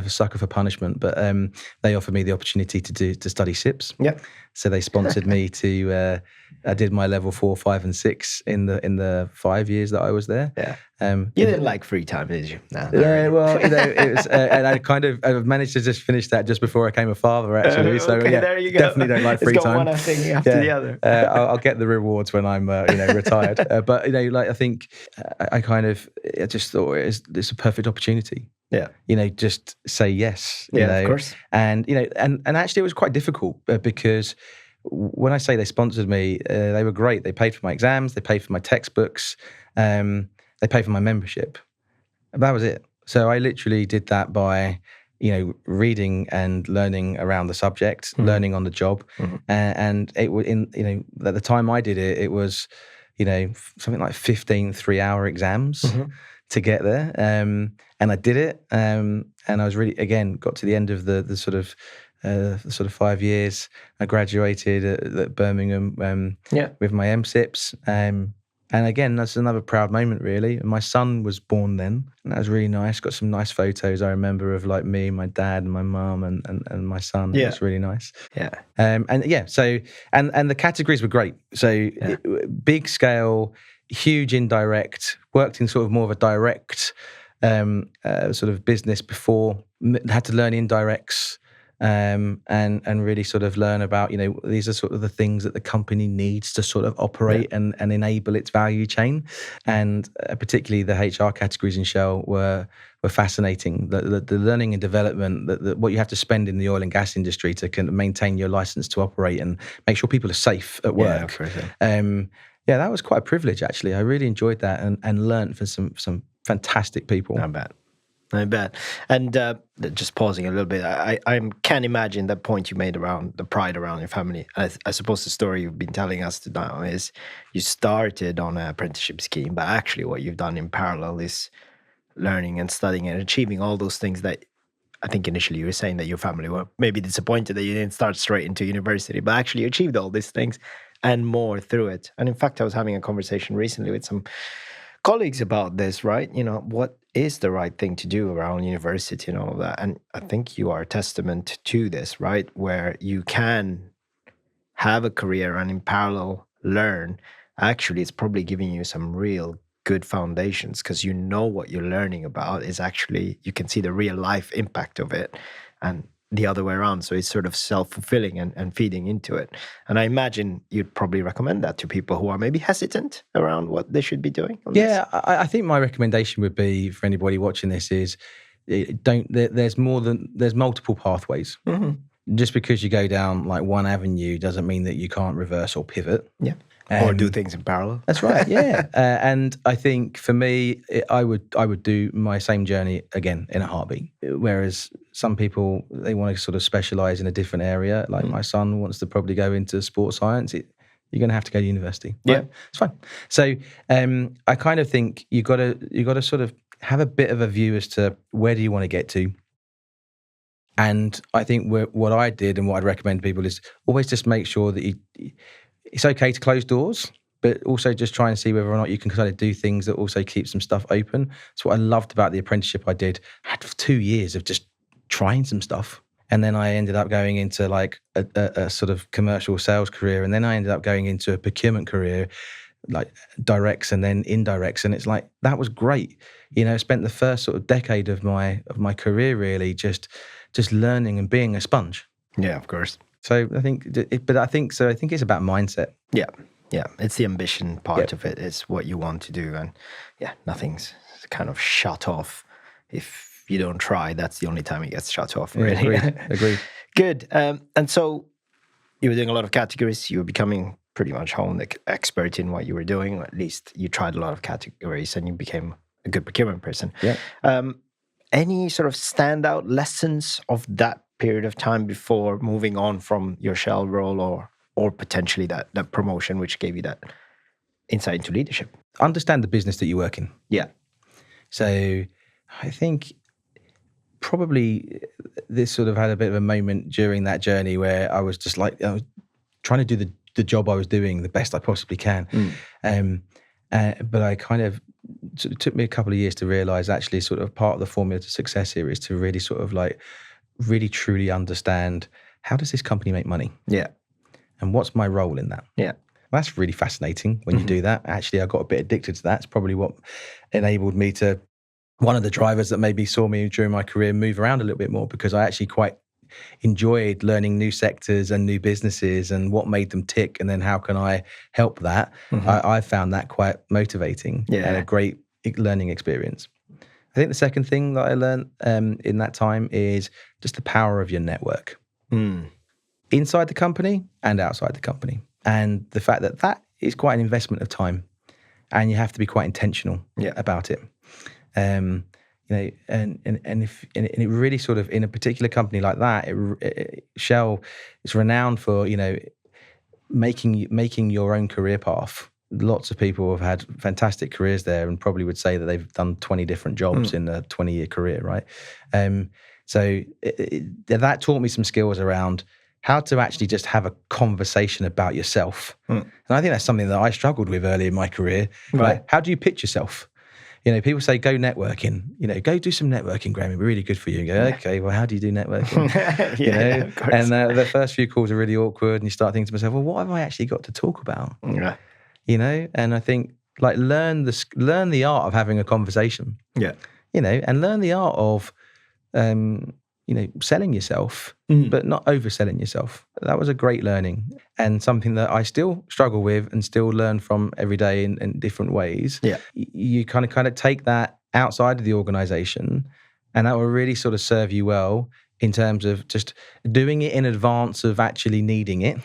sucker for punishment, but they offered me the opportunity to study SIPs. Yeah. So they sponsored me to. I did my level 4, 5, and 6 in the 5 years that I was there. Yeah. You didn't like free time, did you? No, yeah. Really. Well, you know, it was, and I managed to just finish that just before I became a father, actually. So okay, yeah, there you go. Definitely don't like free time. It's got one thing after the other. I'll get the rewards when I'm retired. But you know, like I think I just thought it's a perfect opportunity. Yeah. You know, just say yes. You know? Of course. And you know, and actually it was quite difficult because when I say they sponsored me, they were great. They paid for my exams, they paid for my textbooks, they paid for my membership. And that was it. So I literally did that by reading and learning around the subject, learning on the job, and it was at the time I did it, it was something like 15 3-hour exams to get there, and I did it, and I was really got to the end of the sort of 5 years. I graduated at Birmingham with my MSIPs. And again, that's another proud moment, really. My son was born then, and that was really nice. Got some nice photos, I remember, of like me, my dad, and my mum, and my son. Yeah. It was really nice. Yeah. So the categories were great. So big scale, huge indirect, worked in sort of more of a direct sort of business before, had to learn indirects. And really sort of learn about, these are sort of the things that the company needs to sort of operate and enable its value chain. And particularly the HR categories in Shell were fascinating. The learning and development, what you have to spend in the oil and gas industry to maintain your license to operate and make sure people are safe at work. That was quite a privilege, actually. I really enjoyed that and learned from some fantastic people. I bet. And just pausing a little bit, I can imagine that point you made around the pride around your family. I suppose the story you've been telling us now is you started on an apprenticeship scheme, but actually what you've done in parallel is learning and studying and achieving all those things that I think initially you were saying that your family were maybe disappointed that you didn't start straight into university, but actually you achieved all these things and more through it. And in fact, I was having a conversation recently with some colleagues about this, right? What is the right thing to do around university and all of that? And I think you are a testament to this, right? Where you can have a career and in parallel learn. Actually, it's probably giving you some real good foundations because what you're learning about is actually, you can see the real life impact of it and the other way around. So it's sort of self-fulfilling and feeding into it. And I imagine you'd probably recommend that to people who are maybe hesitant around what they should be doing. I think my recommendation would be for anybody watching this is there's multiple pathways. Just because you go down like one avenue doesn't mean that you can't reverse or pivot. Or do things in parallel. That's right, yeah. And I think for me, I would do my same journey again in a heartbeat. Whereas some people, they want to sort of specialise in a different area. Like my son wants to probably go into sports science. You're going to have to go to university. Right? Yeah, it's fine. So I kind of think you got to sort of have a bit of a view as to where do you want to get to. And I think what I did and what I'd recommend to people is always just make sure that it's okay to close doors, but also just try and see whether or not you can kind of do things that also keep some stuff open. That's what I loved about the apprenticeship I did. I had 2 years of just trying some stuff. And then I ended up going into like a sort of commercial sales career. And then I ended up going into a procurement career, like directs and then indirects. And it's like, that was great. I spent the first sort of decade of my career really just learning and being a sponge. Yeah, of course. So I think it's about mindset. Yeah. It's the ambition part of it. It's what you want to do, and nothing's kind of shut off if you don't try. That's the only time it gets shut off. Really. Agreed. Good. And so you were doing a lot of categories. You were becoming pretty much honed expert in what you were doing, or at least you tried a lot of categories, and you became a good procurement person. Yeah. Any sort of standout lessons of that period of time before moving on from your Shell role or potentially that promotion which gave you that insight into leadership? Understand the business that you work in. Yeah. So I think probably this sort of had a bit of a moment during that journey where I was just like, I was trying to do the job I was doing the best I possibly can. But I kind of, it took me a couple of years to realize actually sort of part of the formula to success here is to really sort of like really truly understand, how does this company make money? Yeah. And what's my role in that? Yeah. That's really fascinating when you do that. Actually, I got a bit addicted to that. It's probably what enabled me to, one of the drivers that maybe saw me during my career move around a little bit more, because I actually quite enjoyed learning new sectors and new businesses and what made them tick, and then how can I help that. I found that quite motivating and a great learning experience. I think the second thing that I learned in that time is just the power of your network. Inside the company and outside the company. And the fact that is quite an investment of time, and you have to be quite intentional about it. and it really sort of, in a particular company like that, Shell is renowned for, making your own career path. Lots of people have had fantastic careers there and probably would say that they've done 20 different jobs in a 20-year career, right? So that taught me some skills around how to actually just have a conversation about yourself. And I think that's something that I struggled with early in my career. Right. Like, how do you pitch yourself? People say, go networking, go do some networking, Graham, it'll be really good for you. And go, okay, well, how do you do networking? Of course. And the first few calls are really awkward and you start thinking to myself, well, what have I actually got to talk about? Yeah. And I think, like, learn the art of having a conversation. Yeah. And learn the art of, selling yourself, but not overselling yourself. That was a great learning and something that I still struggle with and still learn from every day in different ways. Yeah. You kind of take that outside of the organization, and that will really sort of serve you well in terms of just doing it in advance of actually needing it.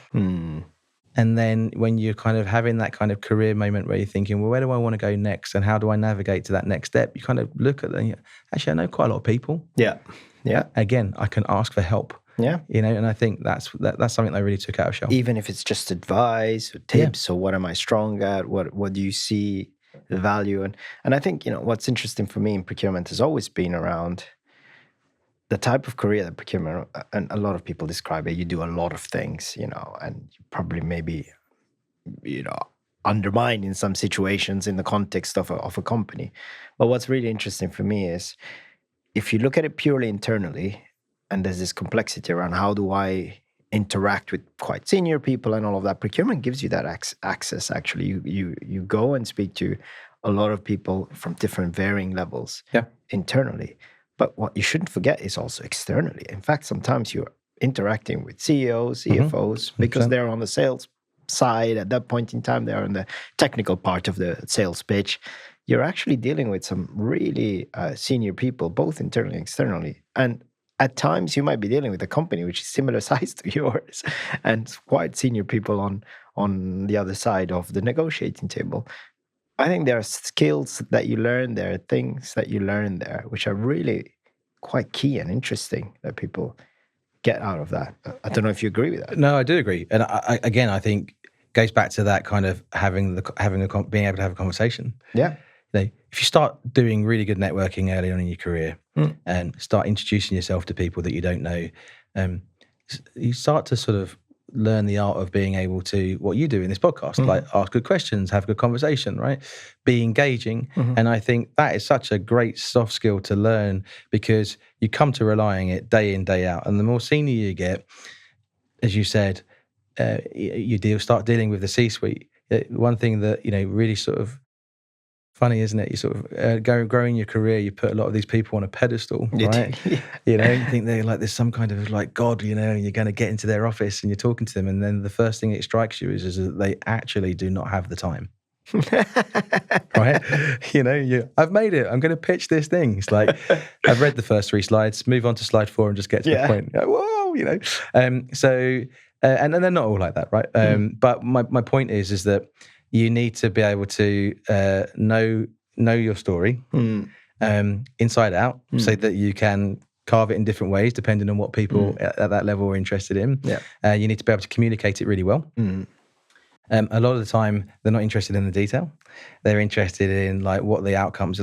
And then when you're kind of having that kind of career moment where you're thinking, well, where do I want to go next? And how do I navigate to that next step? You kind of look at them. Actually, I know quite a lot of people. Yeah. Yeah. Again, I can ask for help. Yeah. And I think that's something I really took out of Shell. Even if it's just advice or tips or what am I strong at? What do you see the value in? And I think, what's interesting for me in procurement has always been around the type of career that procurement, and a lot of people describe it, you do a lot of things, and you probably maybe, undermine in some situations in the context of a company. But what's really interesting for me is if you look at it purely internally, and there's this complexity around how do I interact with quite senior people and all of that, procurement gives you that access. Actually, you go and speak to a lot of people from different varying levels internally. But what you shouldn't forget is also externally. In fact, sometimes you're interacting with CEOs, CFOs, because they're on the sales side. At that point in time, they're on the technical part of the sales pitch. You're actually dealing with some really senior people, both internally and externally. And at times, you might be dealing with a company which is similar size to yours and quite senior people on the other side of the negotiating table. I think there are skills that you learn there, things that you learn there, which are really quite key and interesting that people get out of that. I don't know if you agree with that. No, I do agree. And I think goes back to that kind of being able to have a conversation. Yeah. If you start doing really good networking early on in your career and start introducing yourself to people that you don't know, you start to sort of learn the art of being able to, what you do in this podcast, like ask good questions, have good conversation, right? Be engaging. And I think that is such a great soft skill to learn because you come to relying it day in, day out. And the more senior you get, as you said, you start dealing with the C-suite. One thing that, really sort of funny, isn't it? You sort of growing your career, you put a lot of these people on a pedestal, right? You think they're like there's some kind of like God, and you're going to get into their office and you're talking to them, and then the first thing it strikes you is that they actually do not have the time. Right? I've made it. I'm going to pitch this thing. It's like I've read the first 3 slides, move on to slide 4 and just get to the point. Whoa, So and they're not all like that, right? But my point is that you need to be able to know your story inside out, so that you can carve it in different ways depending on what people at that level are interested in. You need to be able to communicate it really well. A lot of the time, they're not interested in the detail. They're interested in like what the outcomes.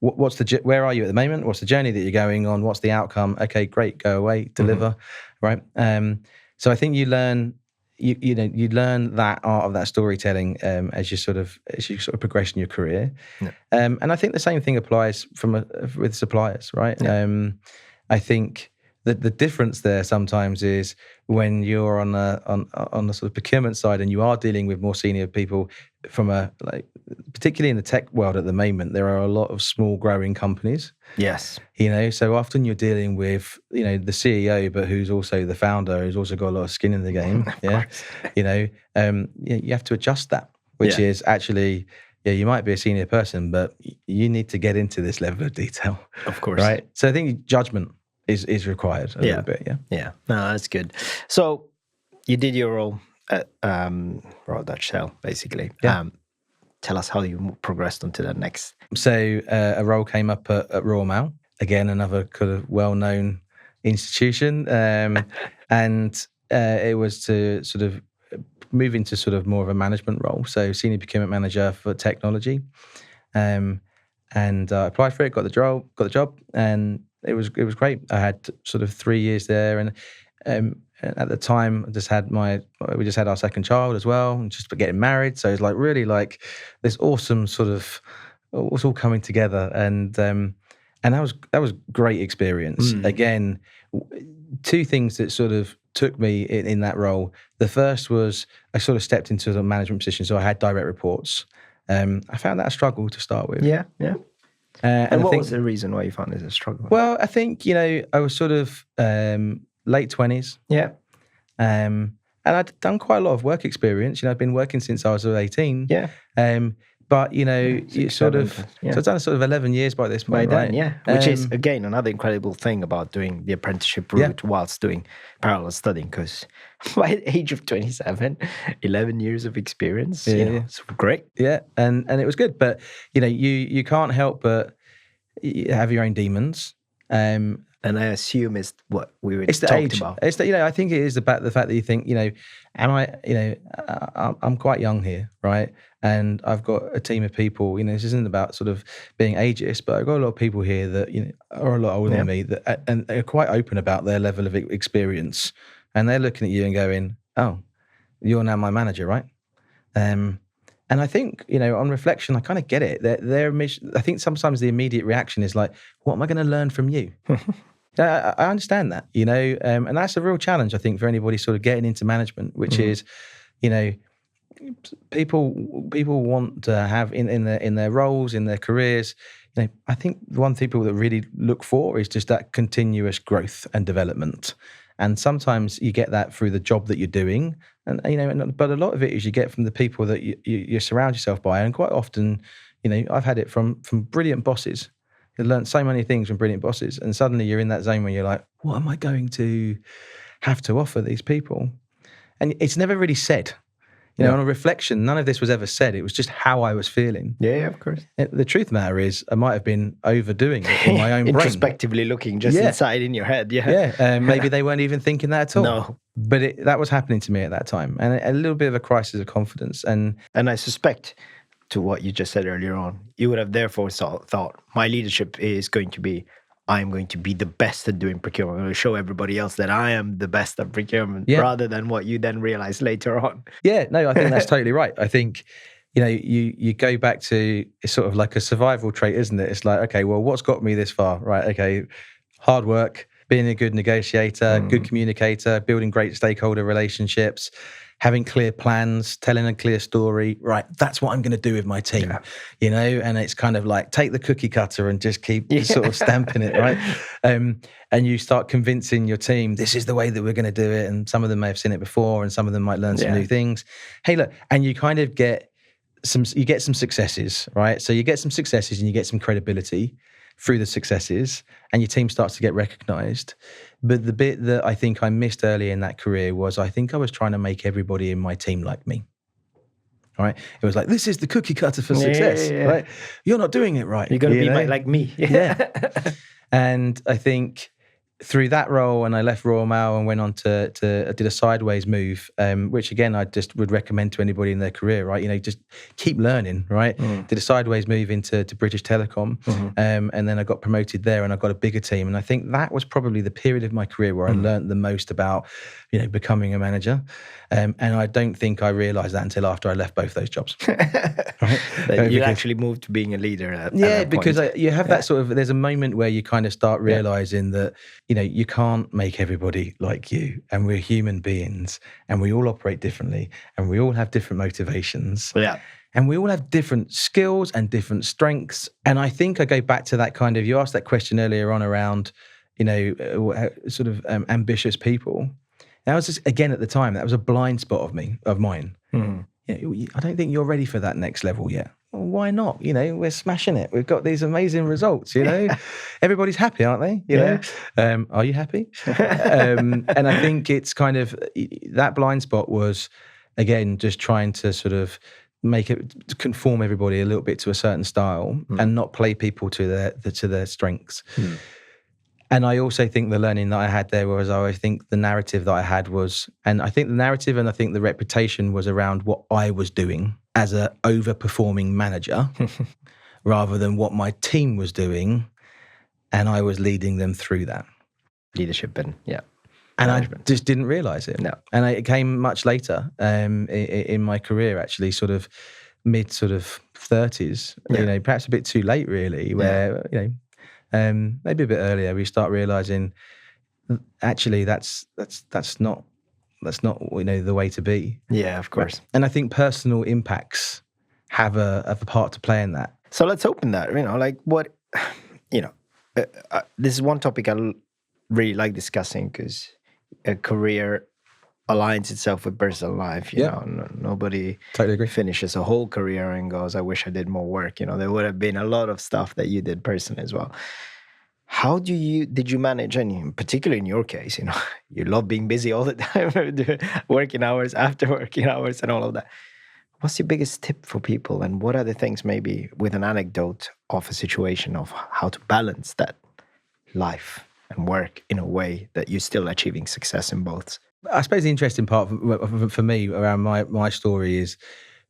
Where are you at the moment? What's the journey that you're going on? What's the outcome? Okay, great, go away, deliver, right? So I think you learn. You learn that art of that storytelling as you sort of progress in your career, and I think the same thing applies with suppliers, right? I think that the difference there sometimes is when you're on the sort of procurement side and you are dealing with more senior people particularly in the tech world at the moment, there are a lot of small growing companies. Yes. So often you're dealing with, the CEO, but who's also the founder, who's also got a lot of skin in the game. You have to adjust that, which is actually, you might be a senior person, but you need to get into this level of detail. Of course. Right. So I think judgment is required a little bit. Yeah. No, that's good. So you did your role at Royal Dutch Shell, basically. tell us how you progressed onto the next. So a role came up at Royal Mail, again, another kind of well-known institution. And it was to sort of move into sort of more of a management role. So senior procurement manager for technology. And I applied for it, got the job, and it was great. I had sort of 3 years there, and at the time, we just had our second child as well, and just getting married. So it's like really like this awesome sort of, it was all coming together, and that was great experience. Again, two things that sort of took me in that role. The first was I sort of stepped into the management position, so I had direct reports. I found that a struggle to start with. Yeah. And what was the reason why you found it a struggle? Well, I think, I was sort of late 20s. Yeah. And I'd done quite a lot of work experience. I'd been working since I was 18. Yeah. But, you sort of, so I've done sort of 11 years by this point, by then, right? Yeah. Which is, again, another incredible thing about doing the apprenticeship route whilst doing parallel studying, because by the age of 27, 11 years of experience, it's great. Yeah, and it was good. But, you can't help but have your own demons. And I assume it's what we were it's the talked age. about. It's I think it is about the fact that you think, am I, I'm quite young here, right? And I've got a team of people, this isn't about sort of being ageist, but I've got a lot of people here that, are a lot older than me and they're quite open about their level of experience. And they're looking at you and going, oh, you're now my manager, right? And I think, on reflection, I kind of get it. I think sometimes the immediate reaction is like, what am I going to learn from you? I understand that, and that's a real challenge, I think, for anybody sort of getting into management, which is, people want to have in their roles, in their careers. I think the one thing people that really look for is just that continuous growth and development. And sometimes you get that through the job that you're doing, and but a lot of it is you get from the people that you surround yourself by. And quite often, I've had it from brilliant bosses. You learn so many things from brilliant bosses, and suddenly you're in that zone where you're like, what am I going to have to offer these people? And it's never really said. On a reflection, none of this was ever said. It was just how I was feeling. Yeah, of course. The truth of the matter is, I might have been overdoing it in my own brain. Introspectively looking, just inside in your head. Yeah. Maybe they weren't even thinking that at all. No. But that was happening to me at that time. And a little bit of a crisis of confidence. And I suspect, to what you just said earlier on, you would have therefore thought, my leadership is going to be, I'm going to be the best at doing procurement. I'm going to show everybody else that I am the best at procurement, rather than what you then realize later on. Yeah, no, I think that's totally right. I think, you go back to, it's sort of like a survival trait, isn't it? It's like, okay, well, what's got me this far, right? Okay, hard work, being a good negotiator, good communicator, building great stakeholder relationships, having clear plans, telling a clear story, right? That's what I'm going to do with my team, and it's kind of like take the cookie cutter and just keep sort of stamping it, right? And you start convincing your team, this is the way that we're going to do it. And some of them may have seen it before, and some of them might learn some new things. Hey, look, and you kind of get some successes, right? So you get some successes and you get some credibility through the successes, and your team starts to get recognized. But the bit that I think I missed early in that career was I think I was trying to make everybody in my team like me. All right. It was like, this is the cookie cutter for success, right? You're not doing it right. You're going to be like me. And I think through that role, and I left Royal Mail and went on to I did a sideways move, which again, I just would recommend to anybody in their career, right? Just keep learning, right? Did a sideways move into British Telecom, and then I got promoted there and I got a bigger team. And I think that was probably the period of my career where I learned the most about, becoming a manager. And I don't think I realized that until after I left both those jobs. Right? You actually moved to being a leader at that point. Because you have that sort of, there's a moment where you kind of start realizing that, you can't make everybody like you, and we're human beings, and we all operate differently, and we all have different motivations. Yeah. And we all have different skills and different strengths. And I think I go back to that kind of, you asked that question earlier on around, sort of ambitious people. That was just, again, at the time, that was a blind spot of mine. I don't think you're ready for that next level yet. Well, why not? We're smashing it. We've got these amazing results, Everybody's happy, aren't they? Are you happy? And I think it's kind of, that blind spot was, again, just trying to sort of make it to conform everybody a little bit to a certain style and not play people to their strengths. And I also think the learning that I had there was, I think the narrative that I had was, and I think the narrative and I think the reputation was around what I was doing as a overperforming manager rather than what my team was doing, and I was leading them through that. Leadership and And management. I just didn't realise it. No. And it came much later in my career, actually, sort of mid sort of 30s, perhaps a bit too late, really, where, maybe a bit earlier, we start realising, actually, that's not the way to be. Yeah, of course. And I think personal impacts have a part to play in that. So let's open that, what, this is one topic I really like discussing, because a career aligns itself with personal life. Nobody Totally agree. finishes a whole career and goes, I wish I did more work. There would have been a lot of stuff that you did personally as well. How did you manage, and particularly in your case, you love being busy all the time, working hours after working hours and all of that. What's your biggest tip for people, and what are the things, maybe with an anecdote of a situation of how to balance that life and work in a way that you're still achieving success in both? I suppose the interesting part for me around my story is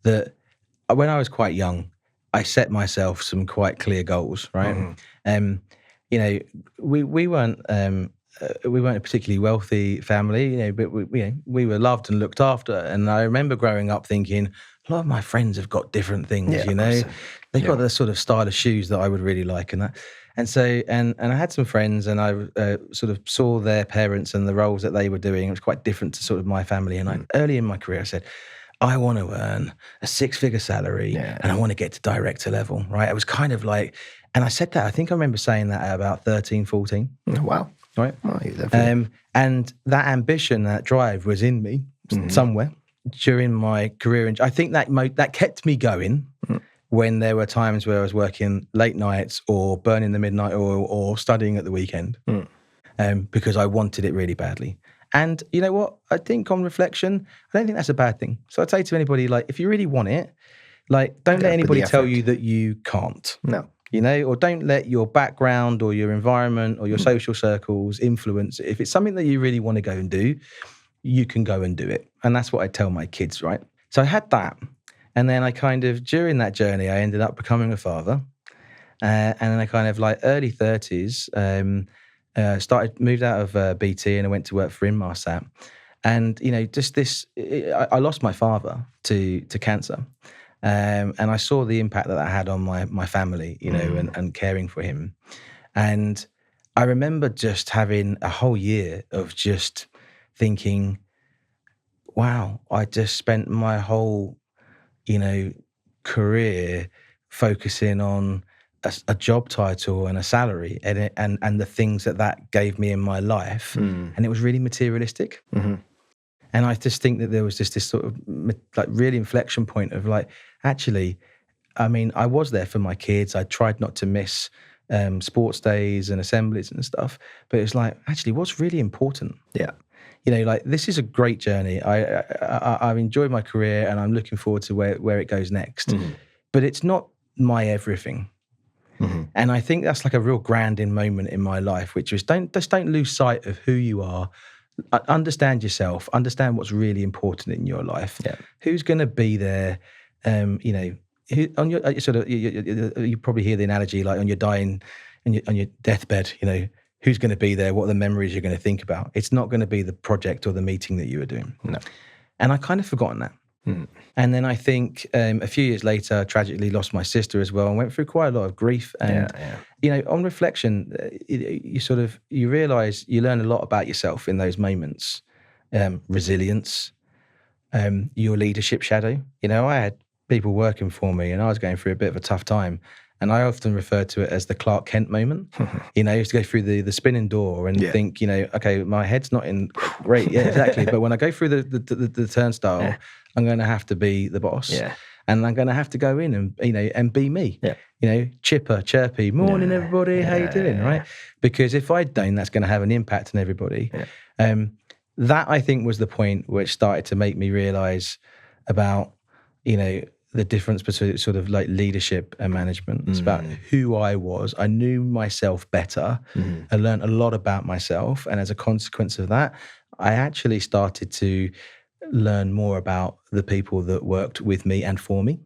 that when I was quite young, I set myself some quite clear goals, right? We weren't a particularly wealthy family, but we were loved and looked after. And I remember growing up thinking, a lot of my friends have got different things, They've got the sort of style of shoes that I would really like and that. And so, and I had some friends, and I sort of saw their parents and the roles that they were doing. It was quite different to sort of my family. And early in my career, I said, I want to earn a 6-figure salary and I want to get to director level, right? I was kind of like, and I said that, I think I remember saying that at about 13, 14. Wow. Right? Oh, definitely. And that ambition, that drive was in me somewhere during my career. And I think that kept me going when there were times where I was working late nights or burning the midnight oil or studying at the weekend because I wanted it really badly. And you know what? I think on reflection, I don't think that's a bad thing. So I'd say to anybody, if you really want it, don't let anybody tell you that you can't. No. Or don't let your background or your environment or your social circles influence it. If it's something that you really want to go and do, you can go and do it. And that's what I tell my kids, right? So I had that. And then I kind of, during that journey, I ended up becoming a father. And then I kind of early 30s, moved out of BT and I went to work for Inmarsat. And, just this, I lost my father to cancer. And I saw the impact that had on my family, and caring for him. And I remember just having a whole year of just thinking, wow, I just spent my whole, career focusing on a job title and a salary and the things that gave me in my life. And it was really materialistic. And I just think that there was just this sort of really inflection point of actually, I was there for my kids. I tried not to miss sports days and assemblies and stuff, but it's actually what's really important. Yeah. This is a great journey. I've enjoyed my career and I'm looking forward to where it goes next, but it's not my everything. And I think that's a real grounding moment in my life, which is don't lose sight of who you are. Understand yourself, understand what's really important in your life. Yeah. Who's going to be there? Who, on your you probably hear the analogy on your dying, on your deathbed. Who's going to be there? What are the memories you're going to think about? It's not going to be the project or the meeting that you were doing. No. And I kind of forgotten that. And then I think a few years later, I tragically lost my sister as well and went through quite a lot of grief. And, on reflection, you realise you learn a lot about yourself in those moments. Resilience, your leadership shadow. I had people working for me and I was going through a bit of a tough time. And I often refer to it as the Clark Kent moment. You used to go through the spinning door and think, okay, my head's not in great. Yeah, exactly. But when I go through the turnstile, I'm going to have to be the boss. Yeah. And I'm going to have to go in and be me. Yeah. Chipper, chirpy, morning everybody, how you doing, right? Because if I don't, that's going to have an impact on everybody. Yeah. That I think was the point which started to make me realise about, the difference between sort of like leadership and management. It's about who I was. I knew myself better. I learned a lot about myself. And as a consequence of that, I actually started to learn more about the people that worked with me and for me.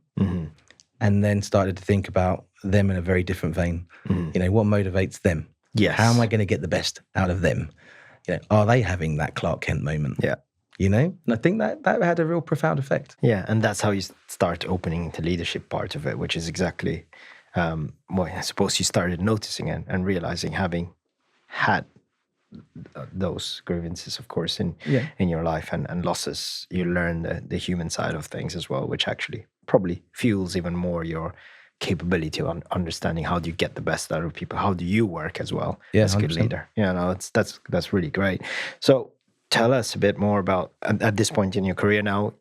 And then started to think about them in a very different vein. What motivates them? Yes. How am I going to get the best out of them? Are they having that Clark Kent moment? Yeah. And I think that had a real profound effect. Yeah, and that's how you start opening the leadership part of it, which is exactly what I suppose you started noticing and realizing, having had those grievances, of course, in your life and losses. You learn the human side of things as well, which actually probably fuels even more your capability of understanding how do you get the best out of people, how do you work as well as a good 100%. leader. That's really great. So tell us a bit more about, at this point in your career now,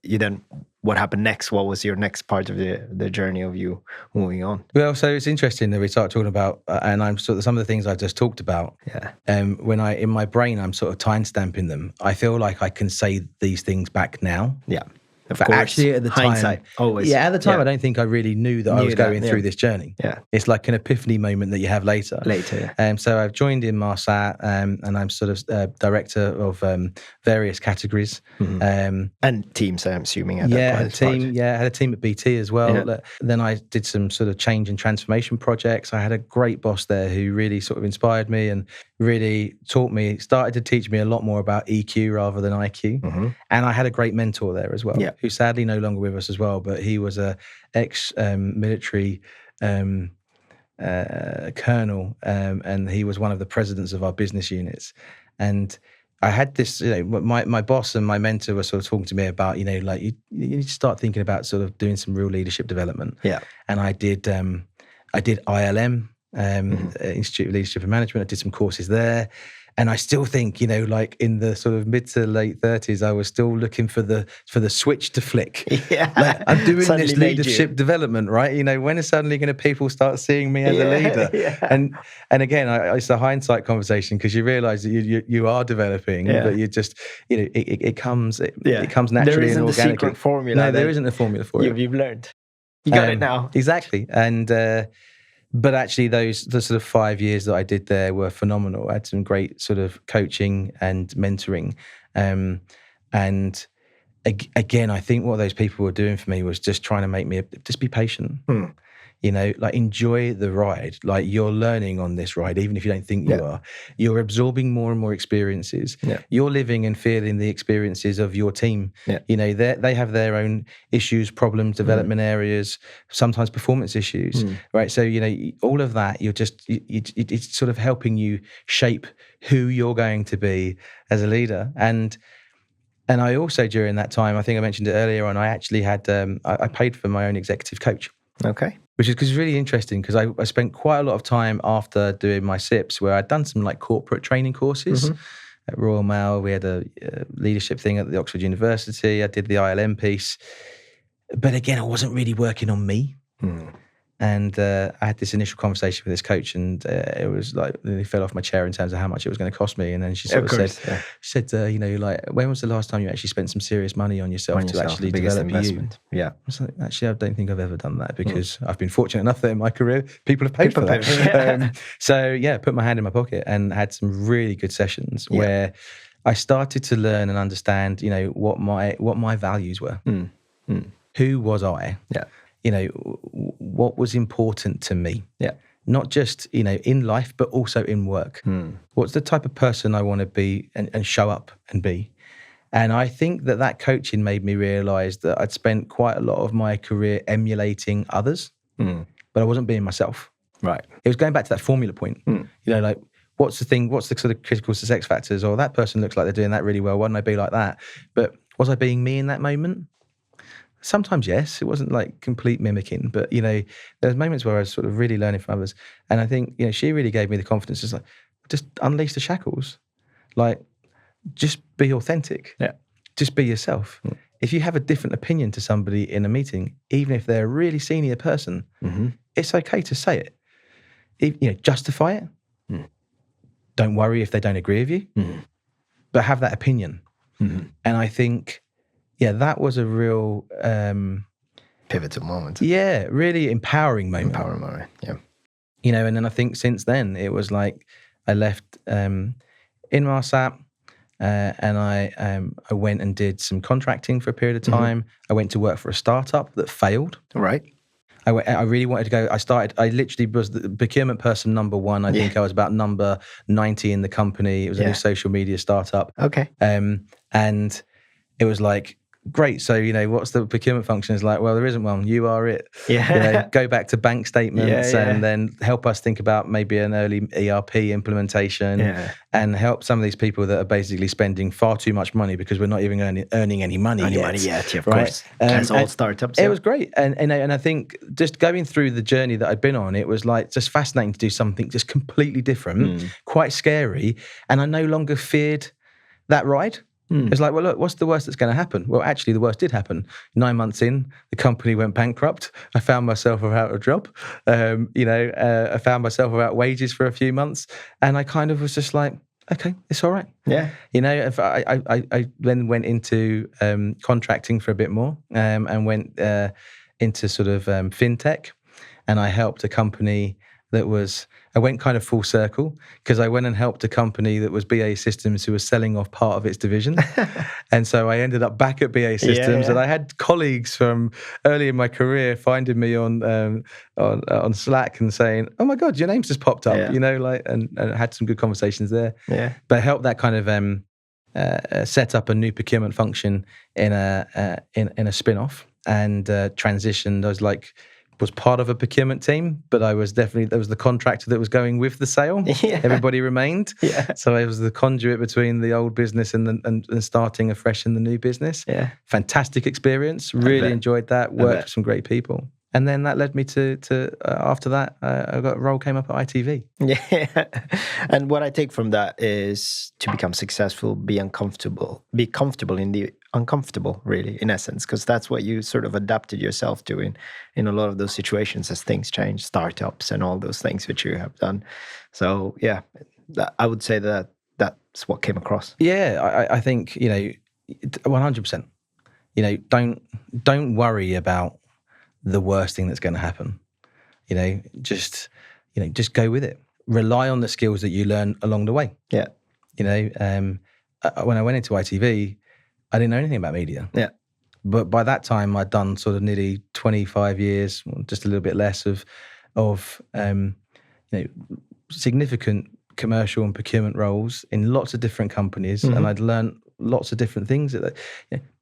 what happened next? What was your next part of the journey of you moving on? Well, so it's interesting that we start talking about, and I'm sort of some of the things I just talked about. Yeah. When in my brain, I'm sort of time stamping them. I feel like I can say these things back now. Yeah. Of But course, actually, at the hindsight, time, always. Yeah, at the time, I don't think I really knew that I was going through this journey. Yeah. It's like an epiphany moment that you have later. Yeah. So I've joined in Marsat, and I'm sort of director of various categories. And teams, I'm assuming. At that point, I had a team at BT as well. Yeah. Then I did some sort of change and transformation projects. I had a great boss there who really sort of inspired me and really started to teach me a lot more about EQ rather than IQ. And I had a great mentor there as well, who sadly no longer with us as well, but he was a ex-military colonel, and he was one of the presidents of our business units. And I had this, my boss and my mentor were sort of talking to me about, you need to start thinking about sort of doing some real leadership development. Yeah. And I did ILM, Institute of Leadership and Management. I did some courses there. And I still think, like in the sort of mid to late 30s, I was still looking for the switch to flick. Yeah. Like, I'm doing this leadership development, right? When is suddenly going to people start seeing me as a leader? Yeah. And again, it's a hindsight conversation, because you realize that you are developing, but you just, it comes naturally. There isn't and organically. a secret formula. No, there isn't a formula for it. You've learned. You got it now. Exactly. And but actually, the sort of 5 years that I did there were phenomenal. I had some great sort of coaching and mentoring. And again, I think what those people were doing for me was just trying to make me just be patient. Like enjoy the ride. Like, you're learning on this ride, even if you don't think you are. You're absorbing more and more experiences. Yeah. You're living and feeling the experiences of your team. Yeah. They have their own issues, problems, development areas, sometimes performance issues, right? So, all of that, it's sort of helping you shape who you're going to be as a leader. And I also, during that time, I think I mentioned it earlier on, I actually had, I paid for my own executive coach. Okay. Which is really interesting, because I spent quite a lot of time after doing my SIPs where I'd done some like corporate training courses. At Royal Mail, we had a leadership thing at the Oxford University. I did the ILM piece. But again, I wasn't really working on me. And I had this initial conversation with this coach, and it was like, nearly fell off my chair in terms of how much it was going to cost me. And then she sort of said, when was the last time you actually spent some serious money on yourself to actually develop investment? Yeah. I was like, actually, I don't think I've ever done that, because I've been fortunate enough that in my career, people have paid for that. So put my hand in my pocket and had some really good sessions where I started to learn and understand, what my values were. Who was I? Yeah. What was important to me? Yeah. Not just, in life, but also in work. What's the type of person I want to be and show up and be? And I think that coaching made me realize that I'd spent quite a lot of my career emulating others, but I wasn't being myself. Right. It was going back to that formula point. Like, what's the sort of critical success factors? Or that person looks like they're doing that really well. Why don't I be like that? But was I being me in that moment? Sometimes, yes. It wasn't like complete mimicking, but, there's moments where I was sort of really learning from others. And I think, she really gave me the confidence, just like, just unleash the shackles. Like, just be authentic. Yeah. Just be yourself. If you have a different opinion to somebody in a meeting, even if they're a really senior person, it's okay to say it. Justify it. Don't worry if they don't agree with you, but have that opinion. And I think, that was a real pivotal moment. Yeah, really empowering moment. Empowering moment, yeah. And then I think since then it was like I left Inmarsat, and I went and did some contracting for a period of time. I went to work for a startup that failed. Right. I really wanted to go. I literally was the procurement person number one. I think I was about number 90 in the company. It was a new social media startup. Okay. And it was like, great. So, what's the procurement function? Is like, well, there isn't one. You are it. Yeah. Go back to bank statements and then help us think about maybe an early ERP implementation and help some of these people that are basically spending far too much money because we're not even earning any money yet. Of course. As all startups. It was great. And I think just going through the journey that I'd been on, it was like just fascinating to do something just completely different, quite scary. And I no longer feared that ride. It's like, well, look, what's the worst that's going to happen? Well, actually, the worst did happen. 9 months in, the company went bankrupt. I found myself without a job. I found myself without wages for a few months. And I kind of was just like, okay, it's all right. Yeah. If I then went into contracting for a bit more and went into sort of fintech. And I helped a company I went kind of full circle because I went and helped a company that was BA Systems who was selling off part of its division. And so I ended up back at BA Systems and I had colleagues from early in my career finding me on Slack and saying, oh my God, your name's just popped up, and I had some good conversations there. Yeah. But I helped that kind of set up a new procurement function in a spin-off and transitioned. I was part of a procurement team, but there was the contractor that was going with the sale. Yeah. Everybody remained. Yeah. So I was the conduit between the old business and starting afresh in the new business. Yeah. Fantastic experience. Really enjoyed that. Worked with some great people. And then that led me to after that, I got a role came up at ITV. Yeah. And what I take from that is to become successful, be comfortable in the uncomfortable, really, in essence, because that's what you sort of adapted yourself to in a lot of those situations as things change, startups and all those things which you have done. So, yeah, I would say that's what came across. Yeah, I think, 100%. Don't worry about the worst thing that's going to happen. Just go with it. Rely on the skills that you learn along the way. Yeah. When I went into ITV, I didn't know anything about media. Yeah. But by that time, I'd done sort of nearly 25 years, just a little bit less of significant commercial and procurement roles in lots of different companies, and I'd learned lots of different things.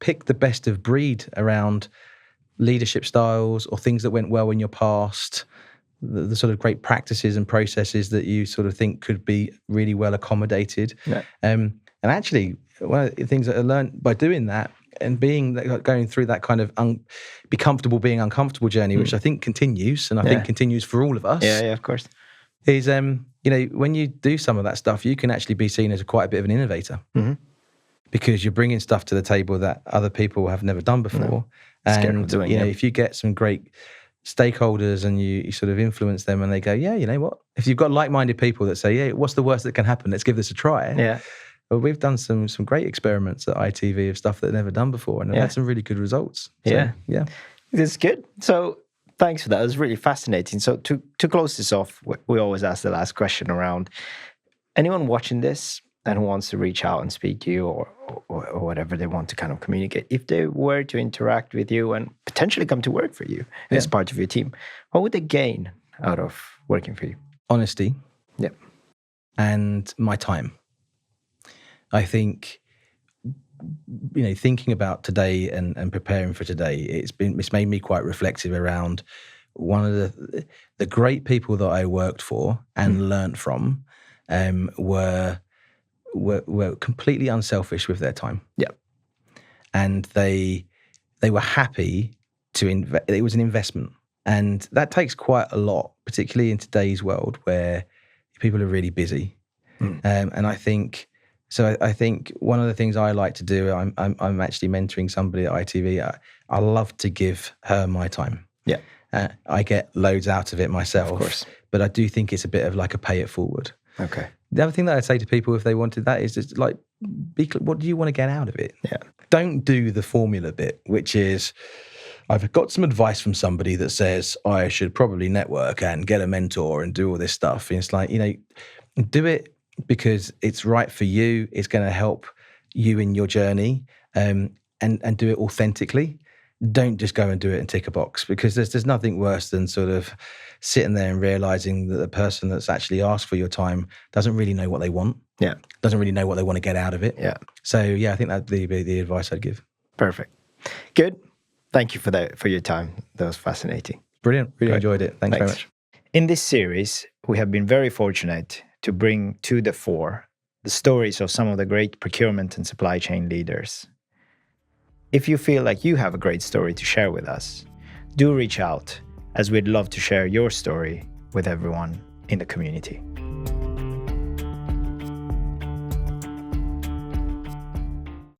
Pick the best of breed around leadership styles or things that went well in your past, the sort of great practices and processes that you sort of think could be really well accommodated. Yeah. And actually, one of the things that I learned by doing that and going through that kind of be comfortable being uncomfortable journey, which I think continues, and I think continues for all of us. Yeah, of course. Is when you do some of that stuff, you can actually be seen as quite a bit of an innovator because you're bringing stuff to the table that other people have never done before. No. And if you get some great stakeholders and you sort of influence them and they go, yeah, you know what? If you've got like-minded people that say, yeah, what's the worst that can happen? Let's give this a try. Yeah. Well, we've done some great experiments at ITV of stuff that they've never done before, and have had some really good results. So, yeah. That's good. So thanks for that. It was really fascinating. So to close this off, we always ask the last question around anyone watching this and who wants to reach out and speak to you or whatever they want to kind of communicate. If they were to interact with you and potentially come to work for you as part of your team, what would they gain out of working for you? Honesty. Yep. And my time. I think, thinking about today and preparing for today, it's made me quite reflective around one of the great people that I worked for and learnt from were completely unselfish with their time. Yeah. And they were happy it was an investment. And that takes quite a lot, particularly in today's world where people are really busy. And I think one of the things I like to do, I'm actually mentoring somebody at ITV. I love to give her my time. Yeah. I get loads out of it myself. Of course. But I do think it's a bit of like a pay it forward. Okay. The other thing that I'd say to people if they wanted that is just like, what do you want to get out of it? Yeah. Don't do the formula bit, which is, I've got some advice from somebody that says I should probably network and get a mentor and do all this stuff. And it's like, do it because it's right for you. It's going to help you in your journey, and do it authentically. Don't just go and do it and tick a box, because there's nothing worse than sort of sitting there and realizing that the person that's actually asked for your time doesn't really know what they want. Yeah. Doesn't really know what they want to get out of it. Yeah. So yeah, I think that'd be the advice I'd give. Perfect. Good. Thank you for your time. That was fascinating. Brilliant. Really Great. enjoyed it. Thanks very much. In this series, we have been very fortunate to bring to the fore the stories of some of the great procurement and supply chain leaders. If you feel like you have a great story to share with us, do reach out, as we'd love to share your story with everyone in the community.